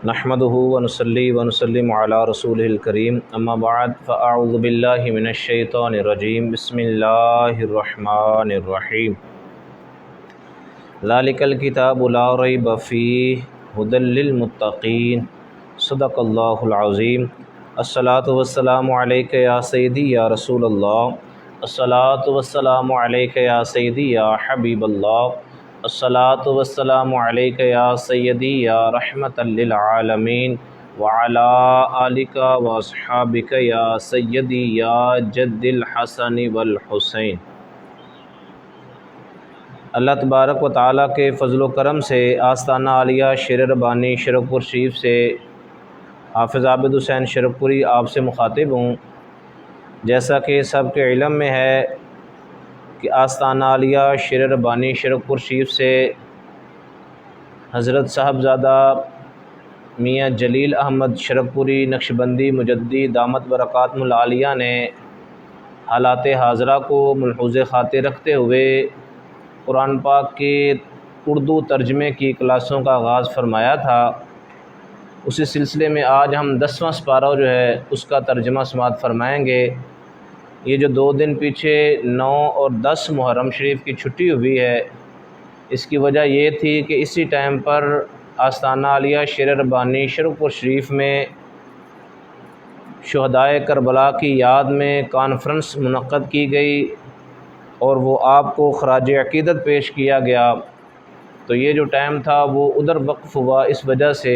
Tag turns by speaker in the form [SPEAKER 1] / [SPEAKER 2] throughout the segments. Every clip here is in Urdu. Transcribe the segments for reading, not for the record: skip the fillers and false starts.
[SPEAKER 1] نحمده ونصلي ونسلم على رسوله الكريم اما بعد فاعوذ بالله من الشيطان الرجيم بسم الله الرحمن الرحيم ذلك الكتاب لا ريب فيه هدى للمتقين صدق الله العظيم الصلاة والسلام عليك يا سيدي يا رسول الله الصلاة والسلام عليك يا سيدي يا حبيب الله الصلاۃ والسلام علیک یا سیدی یا رحمۃ للعالمین وعلی آلک واصحابک یا سیدی یا جد الحسن والحسین۔ اللہ تبارک و تعالیٰ کے فضل و کرم سے آستانہ عالیہ شیر ربانی شرکپور شریف سے حافظ عابد حسین شرکپوری آپ سے مخاطب ہوں۔ جیسا کہ سب کے علم میں ہے کہ آستانہ عالیہ شیر ربانی شرکپور شریف سے حضرت صاحبزادہ میاں جلیل احمد شرکپوری نقشبندی مجدی دامت برکاتہ العالیہ نے حالات حاضرہ کو ملحوظ خاطر رکھتے ہوئے قرآن پاک کے اردو ترجمے کی کلاسوں کا آغاز فرمایا تھا۔ اسی سلسلے میں آج ہم 10واں سپارہ جو ہے اس کا ترجمہ سماعت فرمائیں گے۔ یہ جو 2 دن پیچھے 9 اور 10 محرم شریف کی چھٹی ہوئی ہے، اس کی وجہ یہ تھی کہ اسی ٹائم پر آستانہ عالیہ شیر ربانی شرکپور شریف میں شہدائے کربلا کی یاد میں کانفرنس منعقد کی گئی اور وہ آپ کو خراج عقیدت پیش کیا گیا۔ تو یہ جو ٹائم تھا وہ ادھر وقف ہوا، اس وجہ سے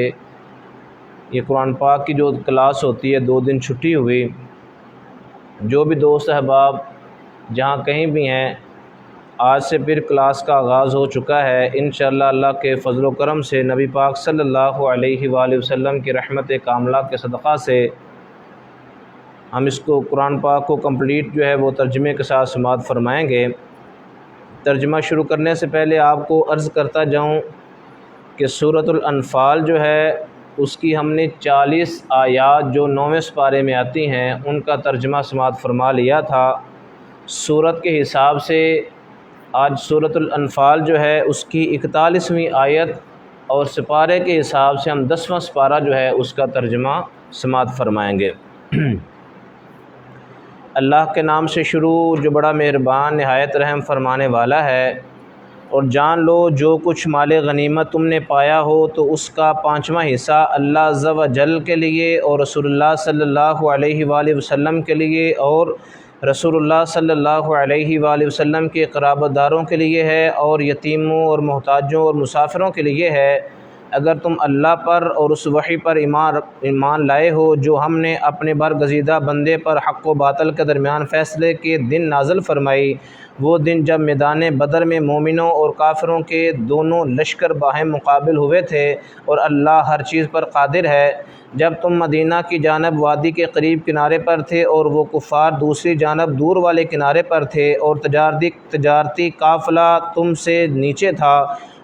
[SPEAKER 1] یہ قرآن پاک کی جو کلاس ہوتی ہے 2 دن چھٹی ہوئی۔ جو بھی دوست احباب جہاں کہیں بھی ہیں، آج سے پھر کلاس کا آغاز ہو چکا ہے۔ انشاءاللہ اللہ کے فضل و کرم سے نبی پاک صلی اللہ علیہ وآلہ وسلم کی رحمت کاملہ کے صدقہ سے ہم اس کو قرآن پاک کو کمپلیٹ جو ہے وہ ترجمے کے ساتھ سماعت فرمائیں گے۔ ترجمہ شروع کرنے سے پہلے آپ کو عرض کرتا جاؤں کہ سورۃ الانفال جو ہے اس کی ہم نے 40 آیات جو 9ویں سپارے میں آتی ہیں ان کا ترجمہ سماعت فرما لیا تھا۔ سورت کے حساب سے آج سورۃ الانفال جو ہے اس کی 41ویں آیت اور سپارے کے حساب سے ہم 10واں سپارہ جو ہے اس کا ترجمہ سماعت فرمائیں گے۔ اللہ کے نام سے شروع جو بڑا مہربان نہایت رحم فرمانے والا ہے۔ اور جان لو جو کچھ مال غنیمت تم نے پایا ہو تو اس کا 5واں حصہ اللہ عز و جل کے لیے اور رسول اللہ صلی اللہ علیہ وآلہ وسلم کے لیے اور رسول اللہ صلی اللہ علیہ وآلہ وسلم کے قرابت داروں کے لیے ہے اور یتیموں اور محتاجوں اور مسافروں کے لیے ہے۔ اگر تم اللہ پر اور اس وحی پر ایمان لائے ہو جو ہم نے اپنے برگزیدہ بندے پر حق و باطل کے درمیان فیصلے کے دن نازل فرمائی، وہ دن جب میدان بدر میں مومنوں اور کافروں کے دونوں لشکر باہم مقابل ہوئے تھے اور اللہ ہر چیز پر قادر ہے۔ جب تم مدینہ کی جانب وادی کے قریب کنارے پر تھے اور وہ کفار دوسری جانب دور والے کنارے پر تھے اور تجارتی قافلہ تم سے نیچے تھا،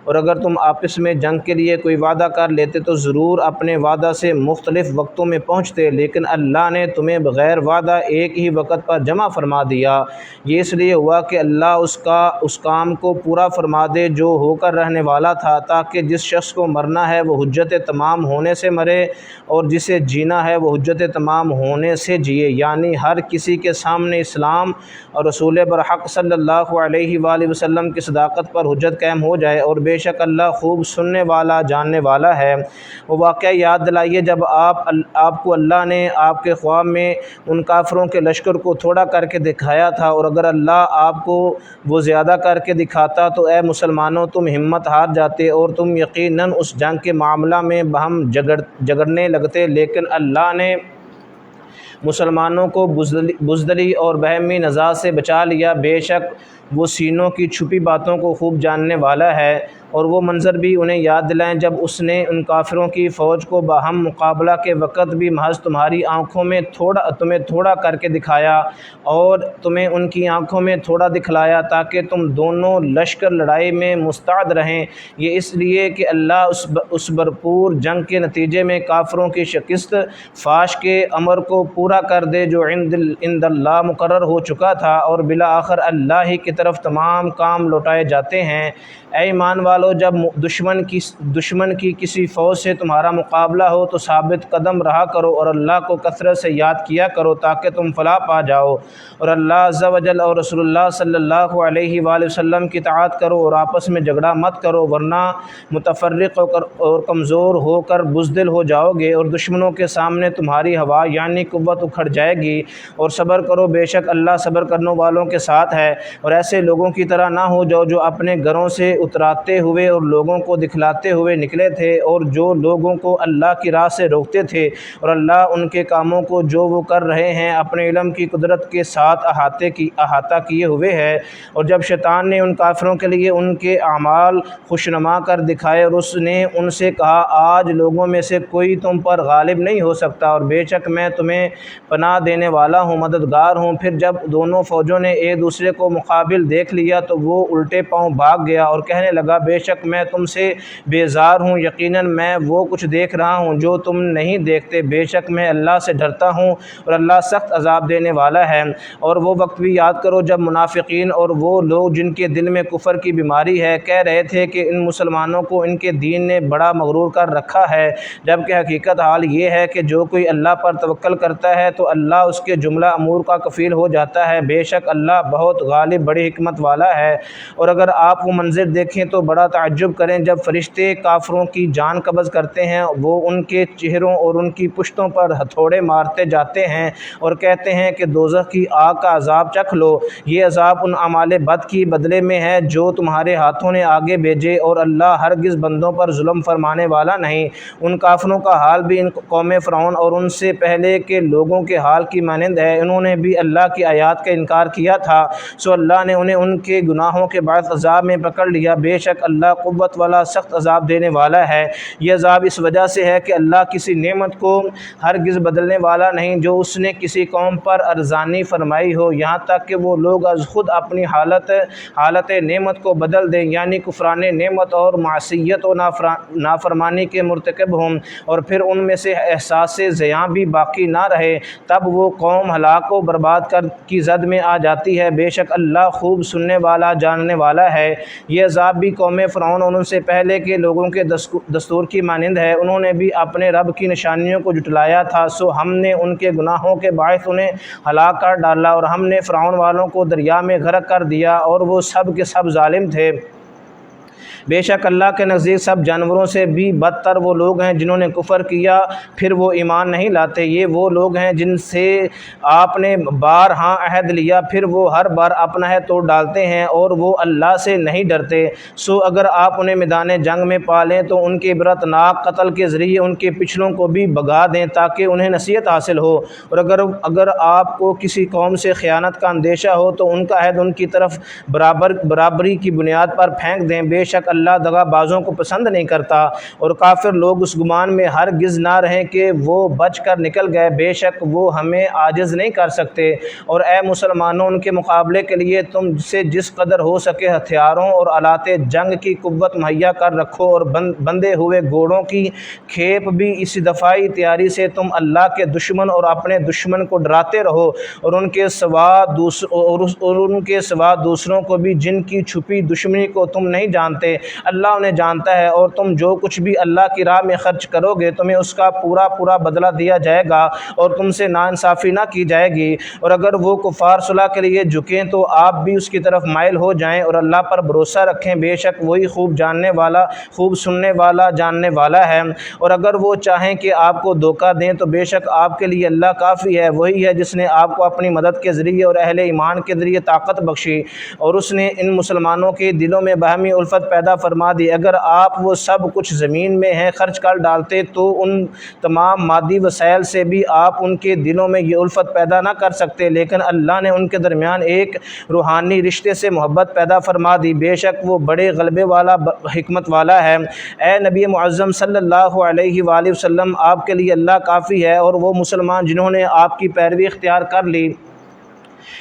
[SPEAKER 1] اور اگر تم آپس میں جنگ کے لیے کوئی وعدہ کر لیتے تو ضرور اپنے وعدہ سے مختلف وقتوں میں پہنچتے، لیکن اللہ نے تمہیں بغیر وعدہ ایک ہی وقت پر جمع فرما دیا۔ یہ اس لیے ہوا کہ اللہ اس کام کو پورا فرما دے جو ہو کر رہنے والا تھا، تاکہ جس شخص کو مرنا ہے وہ حجت تمام ہونے سے مرے اور جسے جینا ہے وہ حجت تمام ہونے سے جیے، یعنی ہر کسی کے سامنے اسلام اور رسول برحق صلی اللہ علیہ وآلہ وسلم کی صداقت پر حجت قائم ہو جائے، اور بے شک اللہ خوب سننے والا جاننے والا ہے۔ وہ واقعہ یاد دلائیے جب آپ کو اللہ نے آپ کے خواب میں ان کافروں کے لشکر کو تھوڑا کر کے دکھایا تھا، اور اگر اللہ آپ کو وہ زیادہ کر کے دکھاتا تو اے مسلمانوں تم ہمت ہار جاتے اور تم یقیناً اس جنگ کے معاملہ میں باہم جگڑنے لگتے، لیکن اللہ نے مسلمانوں کو بزدلی اور بہمی نزاع سے بچا لیا۔ بے شک وہ سینوں کی چھپی باتوں کو خوب جاننے والا ہے۔ اور وہ منظر بھی انہیں یاد دلائیں جب اس نے ان کافروں کی فوج کو باہم مقابلہ کے وقت بھی محض تمہاری آنکھوں میں تمہیں تھوڑا کر کے دکھایا اور تمہیں ان کی آنکھوں میں تھوڑا دکھلایا تاکہ تم دونوں لشکر لڑائی میں مستعد رہیں۔ یہ اس لیے کہ اللہ اس بھرپور جنگ کے نتیجے میں کافروں کی شکست فاش کے امر کو پورا پورا کر دے جو عند اللہ مقرر ہو چکا تھا، اور بالآخر اللہ ہی کی طرف تمام کام لوٹائے جاتے ہیں۔ اے ایمان والو، جب دشمن کی کسی فوج سے تمہارا مقابلہ ہو تو ثابت قدم رہا کرو اور اللہ کو کثرت سے یاد کیا کرو تاکہ تم فلاح پا جاؤ، اور اللہ عز و جل اور رسول اللہ صلی اللہ علیہ وآلہ وسلم کی اطاعت کرو، اور آپس میں جھگڑا مت کرو ورنہ متفرق اور کمزور ہو کر بزدل ہو جاؤ گے، اور دشمنوں کے سامنے تمہاری ہوا یعنی قوت اکھڑ جائے گی۔ اور صبر کرو، بے شک اللہ صبر کرنے والوں کے ساتھ ہے، اور ایسے لوگوں کی طرح نہ ہو جو اپنے گھروں سے اتراتے ہوئے اور لوگوں کو دکھلاتے ہوئے نکلے تھے، اور جو لوگوں کو اللہ کی راہ سے روکتے تھے، اور اللہ ان کے کاموں کو جو وہ کر رہے ہیں اپنے علم کی قدرت کے ساتھ احاطہ کیے ہوئے ہے۔ اور جب شیطان نے ان کافروں کے لیے ان کے اعمال خوشنما کر دکھائے اور اس نے ان سے کہا آج لوگوں میں سے کوئی تم پر غالب نہیں ہو سکتا، اور بے شک میں تمہیں پناہ دینے والا ہوں، مددگار ہوں، پھر جب دونوں فوجوں نے ایک دوسرے کو مقابل دیکھ لیا تو وہ الٹے پاؤں بھاگ گیا اور کہنے لگا بے شک میں تم سے بیزار ہوں، یقیناً میں وہ کچھ دیکھ رہا ہوں جو تم نہیں دیکھتے، بے شک میں اللہ سے ڈرتا ہوں اور اللہ سخت عذاب دینے والا ہے۔ اور وہ وقت بھی یاد کرو جب منافقین اور وہ لوگ جن کے دل میں کفر کی بیماری ہے کہہ رہے تھے کہ ان مسلمانوں کو ان کے دین نے بڑا مغرور کر رکھا ہے، جبکہ حقیقت حال یہ ہے کہ جو کوئی اللہ پر توکل کرتا ہے تو اللہ اس کے جملہ امور کا کفیل ہو جاتا ہے، بے شک اللہ بہت غالب بڑی حکمت والا ہے۔ اور اگر آپ وہ منظر دیکھیں تو بڑا تعجب کریں جب فرشتے کافروں کی جان قبض کرتے ہیں، وہ ان کے چہروں اور ان کی پشتوں پر ہتھوڑے مارتے جاتے ہیں اور کہتے ہیں کہ دوزخ کی آگ کا عذاب چکھ لو، یہ عذاب ان اعمال بد کی بدلے میں ہے جو تمہارے ہاتھوں نے آگے بھیجے، اور اللہ ہرگز بندوں پر ظلم فرمانے والا نہیں۔ ان کافروں کا حال بھی ان قوم فرعون اور ان سے پہلے کے لوگوں کے حال کی مانند ہے، انہوں نے بھی اللہ کی آیات کا انکار کیا تھا، سو اللہ نے انہیں ان کے گناہوں کے باعث عذاب میں پکڑ لیا، بے شک اللہ قوت والا سخت عذاب دینے والا ہے۔ یہ عذاب اس وجہ سے ہے کہ اللہ کسی نعمت کو ہرگز بدلنے والا نہیں جو اس نے کسی قوم پر ارزانی فرمائی ہو، یہاں تک کہ وہ لوگ از خود اپنی حالت نعمت کو بدل دیں، یعنی کفران نعمت اور معصیت و نافرمانی کے مرتکب ہوں، اور پھر ان میں سے احساس زیاں بھی باقی نہ رہے، تب وہ قوم ہلاک و برباد کی زد میں آ جاتی ہے، بے شک اللہ خوب سننے والا جاننے والا ہے۔ یہ عذاب بھی قوم فرعون اور ان سے پہلے کے لوگوں کے دستور کی مانند ہے، انہوں نے بھی اپنے رب کی نشانیوں کو جھٹلایا تھا، سو ہم نے ان کے گناہوں کے باعث انہیں ہلاک کر ڈالا، اور ہم نے فرعون والوں کو دریا میں غرق کر دیا، اور وہ سب کے سب ظالم تھے۔ بے شک اللہ کے نزدیک سب جانوروں سے بھی بدتر وہ لوگ ہیں جنہوں نے کفر کیا پھر وہ ایمان نہیں لاتے، یہ وہ لوگ ہیں جن سے آپ نے بارہا عہد لیا پھر وہ ہر بار اپنا عہد توڑ ڈالتے ہیں، اور وہ اللہ سے نہیں ڈرتے، سو اگر آپ انہیں میدان جنگ میں پالیں تو ان کے عبرتناک قتل کے ذریعے ان کے پچھلوں کو بھی بھگا دیں تاکہ انہیں نصیحت حاصل ہو، اور اگر آپ کو کسی قوم سے خیانت کا اندیشہ ہو تو ان کا عہد ان کی طرف برابری کی بنیاد پر پھینک دیں، بے شک اللہ دغا بازوں کو پسند نہیں کرتا۔ اور کافر لوگ اس گمان میں ہرگز نہ رہیں کہ وہ بچ کر نکل گئے، بے شک وہ ہمیں عاجز نہیں کر سکتے، اور اے مسلمانوں ان کے مقابلے کے لیے تم سے جس قدر ہو سکے ہتھیاروں اور آلات جنگ کی قوت مہیا کر رکھو، اور بندھے ہوئے گھوڑوں کی کھیپ بھی اسی دفاعی تیاری سے تم اللہ کے دشمن اور اپنے دشمن کو ڈراتے رہو، اور ان کے سوا دوسروں کو بھی جن کی چھپی دشمنی کو تم نہیں جانتے، اللہ انہیں جانتا ہے، اور تم جو کچھ بھی اللہ کی راہ میں خرچ کرو گے تمہیں اس کا پورا بدلہ دیا جائے گا، اور تم سے ناانصافی نہ کی جائے گی، اور اگر وہ کفار صلح کے لیے جھکیں تو آپ بھی اس کی طرف مائل ہو جائیں، اور اللہ پر بھروسہ رکھیں، بے شک وہی خوب سننے والا جاننے والا ہے، اور اگر وہ چاہیں کہ آپ کو دھوکہ دیں تو بے شک آپ کے لیے اللہ کافی ہے، وہی ہے جس نے آپ کو اپنی مدد کے ذریعے اور اہل ایمان کے ذریعے طاقت بخشی، اور اس نے ان مسلمانوں کے دلوں میں باہمی الفت پیدا فرما دی، اگر آپ وہ سب کچھ زمین میں ہے خرچ کر ڈالتے تو ان تمام مادی وسائل سے بھی آپ ان کے دلوں میں یہ الفت پیدا نہ کر سکتے، لیکن اللہ نے ان کے درمیان ایک روحانی رشتے سے محبت پیدا فرما دی، بے شک وہ بڑے غلبے والا حکمت والا ہے۔ اے نبی معظم صلی اللہ علیہ وآلہ وسلم، آپ کے لیے اللہ کافی ہے، اور وہ مسلمان جنہوں نے آپ کی پیروی اختیار کر لی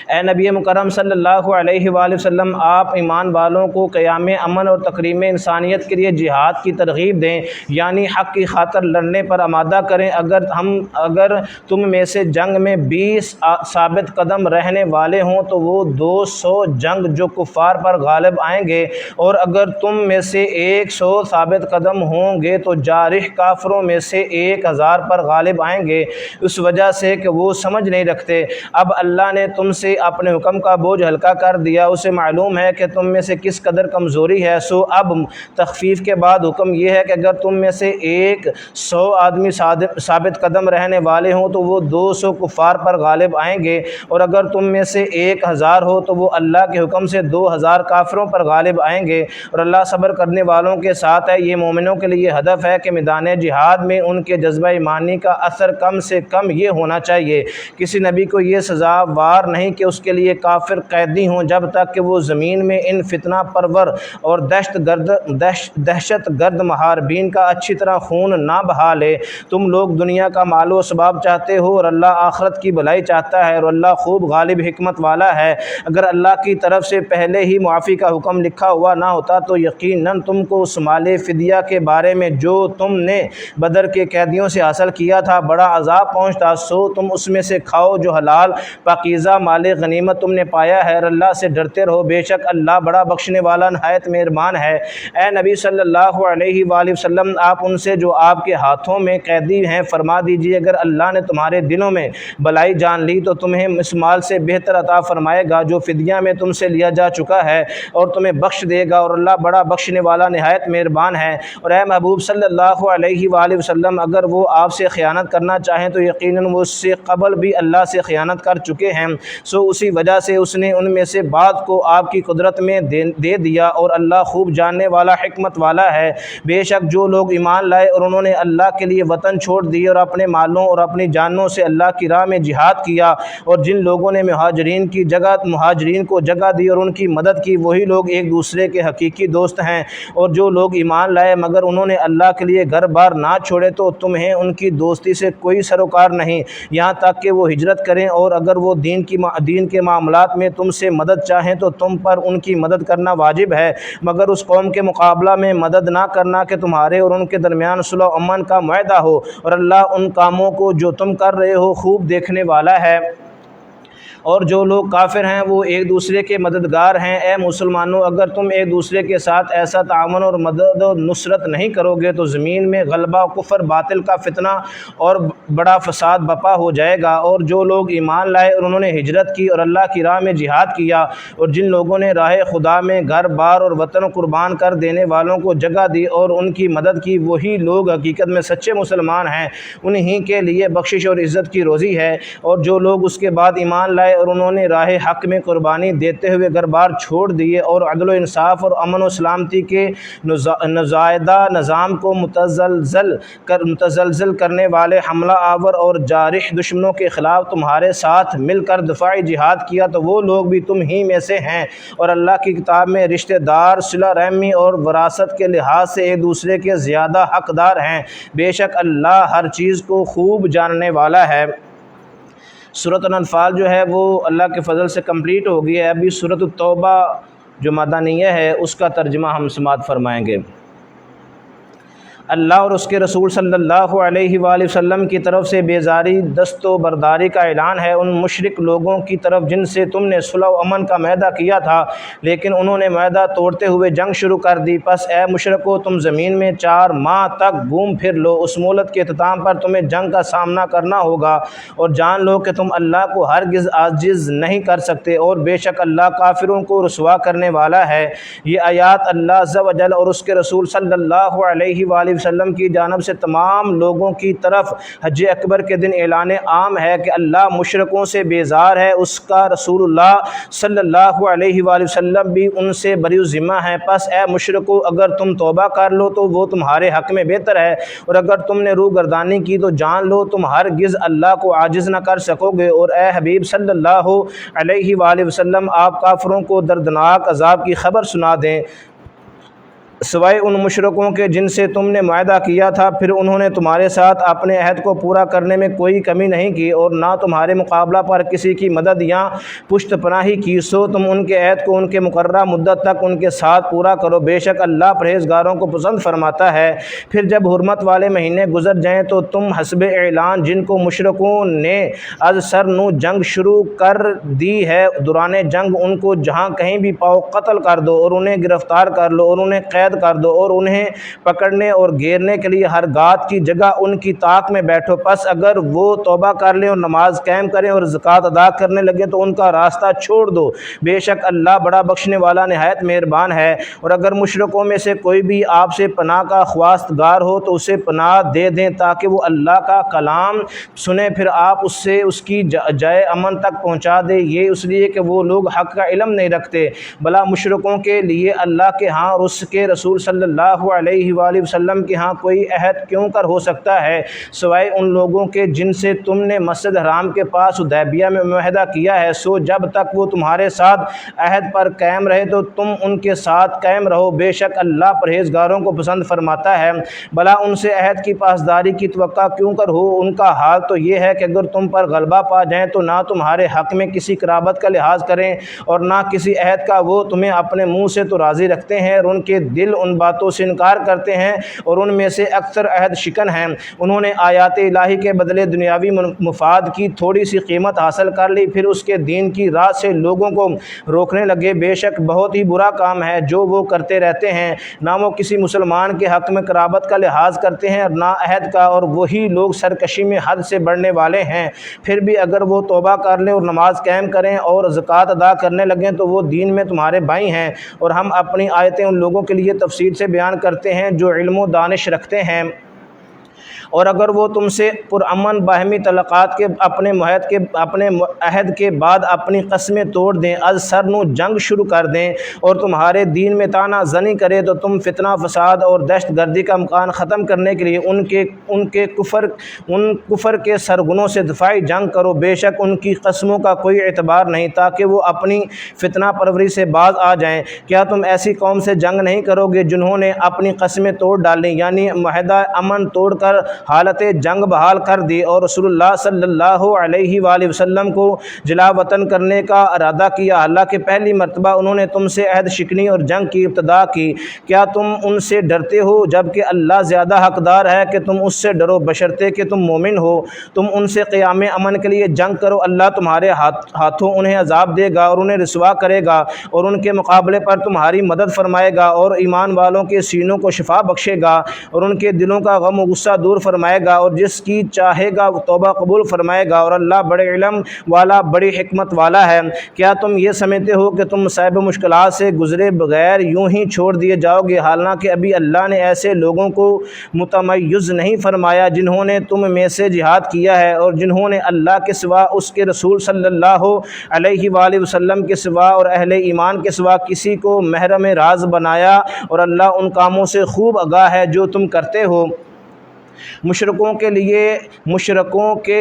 [SPEAKER 1] اے نبی مکرم صلی اللہ علیہ وآلہ وسلم، آپ ایمان والوں کو قیام امن اور تقریم انسانیت کے لیے جہاد کی ترغیب دیں، یعنی حق کی خاطر لڑنے پر آمادہ کریں۔ اگر تم میں سے جنگ میں 20 ثابت قدم رہنے والے ہوں تو وہ 200 جنگ جو کفار پر غالب آئیں گے، اور اگر تم میں سے 100 ثابت قدم ہوں گے تو جارح کافروں میں سے 1000 پر غالب آئیں گے، اس وجہ سے کہ وہ سمجھ نہیں رکھتے۔ اب اللہ نے تم سے اپنے حکم کا بوجھ ہلکا کر دیا، اسے معلوم ہے کہ تم میں سے کس قدر کمزوری ہے، سو اب تخفیف کے بعد حکم یہ ہے کہ اگر تم میں سے 100 آدمی ثابت قدم رہنے والے ہوں تو وہ 200 کفار پر غالب آئیں گے، اور اگر تم میں سے 1000 ہو تو وہ اللہ کے حکم سے 2000 کافروں پر غالب آئیں گے، اور اللہ صبر کرنے والوں کے ساتھ ہے۔ یہ مومنوں کے لیے ہدف ہے کہ میدان جہاد میں ان کے جذبہ ایمانی کا اثر کم سے کم یہ ہونا چاہیے، کسی نبی کو یہ سزاوار نہیں کہ اس کے لیے کافر قیدی ہوں جب تک کہ وہ زمین میں ان فتنہ پرور اور دہشت گرد محاربین کا اچھی طرح خون نہ بہا لے۔ تم لوگ دنیا کا مال و اسباب چاہتے ہو اور اللہ آخرت کی بھلائی چاہتا ہے، اور اللہ خوب غالب حکمت والا ہے۔ اگر اللہ کی طرف سے پہلے ہی معافی کا حکم لکھا ہوا نہ ہوتا تو یقیناً تم کو اس مال فدیہ کے بارے میں جو تم نے بدر کے قیدیوں سے حاصل کیا تھا بڑا عذاب پہنچتا، سو تم اس میں سے کھاؤ جو حلال پاکیزہ مال غنیمت تم نے پایا ہے، اور اللہ سے ڈرتے رہو، بے شک اللہ بڑا بخشنے والا نہایت مہربان ہے۔ اے نبی صلی اللہ علیہ وآلہ وسلم، آپ ان سے جو آپ کے ہاتھوں میں قیدی ہیں فرما دیجئے، اگر اللہ نے تمہارے دلوں میں بلائی جان لی تو تمہیں اس مال سے بہتر عطا فرمائے گا جو فدیہ میں تم سے لیا جا چکا ہے، اور تمہیں بخش دے گا، اور اللہ بڑا بخشنے والا نہایت مہربان ہے۔ اور اے محبوب صلی اللہ علیہ وآلہ وسلم، اگر وہ آپ سے خیانت کرنا چاہیں تو یقیناً وہ اس سے قبل بھی اللہ سے خیانت کر چکے ہیں، سو اسی وجہ سے اس نے ان میں سے بعض کو آپ کی قدرت میں دے دیا، اور اللہ خوب جاننے والا حکمت والا ہے۔ بے شک جو لوگ ایمان لائے اور انہوں نے اللہ کے لیے وطن چھوڑ دیے اور اپنے مالوں اور اپنی جانوں سے اللہ کی راہ میں جہاد کیا، اور جن لوگوں نے مہاجرین کو جگہ دی اور ان کی مدد کی، وہی لوگ ایک دوسرے کے حقیقی دوست ہیں۔ اور جو لوگ ایمان لائے مگر انہوں نے اللہ کے لیے گھر بار نہ چھوڑے تو تمہیں ان کی دوستی سے کوئی سروکار نہیں، یہاں تک کہ وہ ہجرت کریں، اور اگر وہ دین کے معاملات میں تم سے مدد چاہیں تو تم پر ان کی مدد کرنا واجب ہے، مگر اس قوم کے مقابلہ میں مدد نہ کرنا کہ تمہارے اور ان کے درمیان صلح و امن کا معاہدہ ہو، اور اللہ ان کاموں کو جو تم کر رہے ہو خوب دیکھنے والا ہے۔ اور جو لوگ کافر ہیں وہ ایک دوسرے کے مددگار ہیں۔ اے مسلمانوں، اگر تم ایک دوسرے کے ساتھ ایسا تعاون اور مدد و نصرت نہیں کرو گے تو زمین میں غلبہ و کفر باطل کا فتنہ اور بڑا فساد بپا ہو جائے گا۔ اور جو لوگ ایمان لائے اور انہوں نے ہجرت کی اور اللہ کی راہ میں جہاد کیا، اور جن لوگوں نے راہ خدا میں گھر بار اور وطن قربان کر دینے والوں کو جگہ دی اور ان کی مدد کی، وہی لوگ حقیقت میں سچے مسلمان ہیں، انہی کے لیے بخشش اور عزت کی روزی ہے۔ اور جو لوگ اس کے بعد ایمان لائے اور انہوں نے راہ حق میں قربانی دیتے ہوئے گھر بار چھوڑ دیے اور عدل و انصاف اور امن و سلامتی کے نزائدہ نظام کو متزلزل کرنے والے حملہ آور اور جارح دشمنوں کے خلاف تمہارے ساتھ مل کر دفاعی جہاد کیا تو وہ لوگ بھی تم ہی میں سے ہیں، اور اللہ کی کتاب میں رشتہ دار صلہ رحمی اور وراثت کے لحاظ سے ایک دوسرے کے زیادہ حقدار ہیں، بے شک اللہ ہر چیز کو خوب جاننے والا ہے۔ سورۃ الانفال جو ہے وہ اللہ کے فضل سے کمپلیٹ ہو گئی ہے۔ ابھی سورۃ التوبہ جو مدنیہ ہے اس کا ترجمہ ہم سماعت فرمائیں گے۔ اللہ اور اس کے رسول صلی اللہ علیہ وآلہ وسلم کی طرف سے بیزاری دست و برداری کا اعلان ہے ان مشرک لوگوں کی طرف جن سے تم نے صلح و امن کا معاہدہ کیا تھا، لیکن انہوں نے معاہدہ توڑتے ہوئے جنگ شروع کر دی۔ پس اے مشرکو، تم زمین میں 4 ماہ تک گھوم پھر لو، اس مہلت کے اختتام پر تمہیں جنگ کا سامنا کرنا ہوگا، اور جان لو کہ تم اللہ کو ہرگز عاجز نہیں کر سکتے، اور بے شک اللہ کافروں کو رسوا کرنے والا ہے۔ یہ آیات اللہ عز و جل اور اس کے رسول صلی اللہ علیہ وآلہ وسلم کی جانب سے تمام لوگوں کی طرف حج اکبر کے دن اعلان عام ہے کہ اللہ مشرکوں سے بیزار ہے، اس کا رسول اللہ صلی اللہ علیہ وآلہ وسلم بھی ان سے بری ذمہ ہیں۔ پس اے مشرکو، اگر تم توبہ کر لو تو وہ تمہارے حق میں بہتر ہے، اور اگر تم نے روح گردانی کی تو جان لو تم ہرگز اللہ کو عاجز نہ کر سکو گے۔ اور اے حبیب صلی اللہ علیہ وآلہ وسلم، آپ کافروں کو دردناک عذاب کی خبر سنا دیں۔ سوائے ان مشرکوں کے جن سے تم نے معاہدہ کیا تھا، پھر انہوں نے تمہارے ساتھ اپنے عہد کو پورا کرنے میں کوئی کمی نہیں کی اور نہ تمہارے مقابلہ پر کسی کی مدد یا پشت پناہی کی، سو تم ان کے عہد کو ان کے مقررہ مدت تک ان کے ساتھ پورا کرو، بے شک اللہ پرہیزگاروں کو پسند فرماتا ہے۔ پھر جب حرمت والے مہینے گزر جائیں تو تم حسب اعلان جن کو مشرکوں نے از سر نو جنگ شروع کر دی ہے، دوران جنگ ان کو جہاں کہیں بھی پاؤ قتل کر دو اور انہیں گرفتار کر لو اور انہیں قید کر دو اور انہیں پکڑنے اور گھیرنے کے لیے ہر گات کی جگہ ان کی طاق میں بیٹھو۔ پس اگر وہ توبہ کر لیں اور نماز قائم کریں اور زکوٰۃ ادا کرنے لگیں تو ان کا راستہ چھوڑ دو، بے شک اللہ بڑا بخشنے والا نہایت مہربان ہے۔ اور اگر مشرکوں میں سے کوئی بھی آپ سے پناہ کا خواستگار ہو تو اسے پناہ دے دیں تاکہ وہ اللہ کا کلام سنے، پھر آپ اس سے اس کی جائے امن تک پہنچا دیں، یہ اس لیے کہ وہ لوگ حق کا علم نہیں رکھتے۔ بھلا مشرکوں کے لیے اللہ کے ہاں اور اس کے رسول صلی اللہ علیہ وآلہ وسلم کے ہاں کوئی عہد کیوں کر ہو سکتا ہے، سوائے ان لوگوں کے جن سے تم نے مسجد حرام کے پاس حدیبیہ میں معاہدہ کیا ہے، سو جب تک وہ تمہارے ساتھ عہد پر قائم رہے تو تم ان کے ساتھ قائم رہو، بے شک اللہ پرہیزگاروں کو پسند فرماتا ہے۔ بھلا ان سے عہد کی پاسداری کی توقع کیوں کر ہو، ان کا حال تو یہ ہے کہ اگر تم پر غلبہ پا جائیں تو نہ تمہارے حق میں کسی قرابت کا لحاظ کریں اور نہ کسی عہد کا، وہ تمہیں اپنے منہ سے تو راضی رکھتے ہیں اور ان کے دل ان باتوں سے انکار کرتے ہیں اور ان میں سے اکثر عہد شکن ہیں۔ انہوں نے آیات الہی کے بدلے دنیاوی مفاد کی تھوڑی سی قیمت حاصل کر لی، پھر اس کے دین کی راہ سے لوگوں کو روکنے لگے، بے شک بہت ہی برا کام ہے جو وہ کرتے رہتے ہیں۔ نہ وہ کسی مسلمان کے حق میں قرابت کا لحاظ کرتے ہیں اور نہ عہد کا، اور وہی لوگ سرکشی میں حد سے بڑھنے والے ہیں۔ پھر بھی اگر وہ توبہ کر لیں اور نماز قائم کریں اور زکوٰۃ ادا کرنے لگیں تو وہ دین میں تمہارے بھائی ہیں، اور ہم اپنی آیتیں ان لوگوں کے لیے تفصیل سے بیان کرتے ہیں جو علم و دانش رکھتے ہیں۔ اور اگر وہ تم سے پرامن باہمی تعلقات کے اپنے عہد کے بعد اپنی قسمیں توڑ دیں، از سر نو جنگ شروع کر دیں اور تمہارے دین میں طعنہ زنی کرے تو تم فتنہ فساد اور دہشت گردی کا مکان ختم کرنے کے لیے ان کفر کے سرغنوں سے دفاعی جنگ کرو، بے شک ان کی قسموں کا کوئی اعتبار نہیں تاکہ وہ اپنی فتنہ پروری سے باز آ جائیں۔ کیا تم ایسی قوم سے جنگ نہیں کرو گے جنہوں نے اپنی قسمیں توڑ ڈالیں، یعنی معاہدہ امن توڑ کر حالت جنگ بحال کر دی اور رسول اللہ صلی اللہ علیہ وآلہ وسلم کو جلا وطن کرنے کا ارادہ کیا، حالانکہ پہلی مرتبہ انہوں نے تم سے عہد شکنی اور جنگ کی ابتدا کی؟ کیا تم ان سے ڈرتے ہو جبکہ اللہ زیادہ حقدار ہے کہ تم اس سے ڈرو، بشرطے کہ تم مومن ہو۔ تم ان سے قیام امن کے لیے جنگ کرو، اللہ تمہارے ہاتھوں انہیں عذاب دے گا اور انہیں رسوا کرے گا اور ان کے مقابلے پر تمہاری مدد فرمائے گا اور ایمان والوں کے سینوں کو شفا بخشے گا اور ان کے دلوں کا غم و غصہ دور فرمائے گا اور جس کی چاہے گا وہ توبہ قبول فرمائے گا، اور اللہ بڑے علم والا بڑی حکمت والا ہے۔ کیا تم یہ سمجھتے ہو کہ تم مصائب و مشکلات سے گزرے بغیر یوں ہی چھوڑ دیے جاؤ گے، حالانکہ ابھی اللہ نے ایسے لوگوں کو متمیز نہیں فرمایا جنہوں نے تم میں سے جہاد کیا ہے اور جنہوں نے اللہ کے سوا، اس کے رسول صلی اللہ علیہ وآلہ وسلم کے سوا اور اہل ایمان کے سوا کسی کو محرم راز بنایا، اور اللہ ان کاموں سے خوب آگاہ ہے جو تم کرتے ہو۔ مشرکوں کے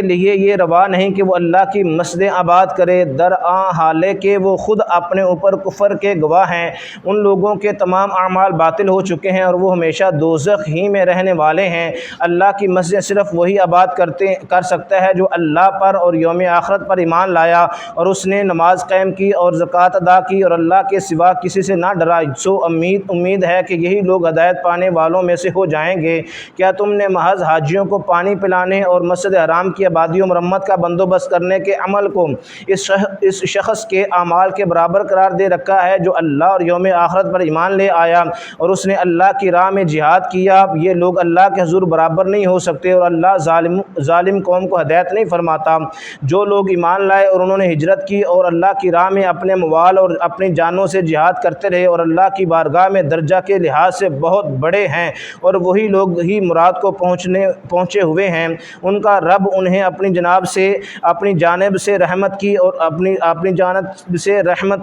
[SPEAKER 1] لیے یہ روا نہیں کہ وہ اللہ کی مسجدیں آباد کرے، درآں حالے کہ وہ خود اپنے اوپر کفر کے گواہ ہیں۔ ان لوگوں کے تمام اعمال باطل ہو چکے ہیں اور وہ ہمیشہ دوزخ ہی میں رہنے والے ہیں۔ اللہ کی مسجد صرف وہی آباد کر سکتا ہے جو اللہ پر اور یوم آخرت پر ایمان لایا اور اس نے نماز قائم کی اور زکوٰۃ ادا کی اور اللہ کے سوا کسی سے نہ ڈرا، سو امید ہے کہ یہی لوگ ہدایت پانے والوں میں سے ہو جائیں گے۔ کیا تم نے محض حاجیوں کو پانی پلانے اور مسجد حرام کی آبادی و مرمت کا بندوبست کرنے کے عمل کو اس شخص کے اعمال کے برابر قرار دے رکھا ہے جو اللہ اور یوم آخرت پر ایمان لے آیا اور اس نے اللہ کی راہ میں جہاد کیا؟ یہ لوگ اللہ کے حضور برابر نہیں ہو سکتے اور اللہ ظالم قوم کو ہدایت نہیں فرماتا۔ جو لوگ ایمان لائے اور انہوں نے ہجرت کی اور اللہ کی راہ میں اپنے اموال اور اپنی جانوں سے جہاد کرتے رہے اور اللہ کی بارگاہ میں درجہ کے لحاظ سے بہت بڑے ہیں، اور وہی لوگ ہی مراد کو پہنچ پہنچے ہوئے ہیں، ان کا رب انہیں اپنی جانب سے رحمت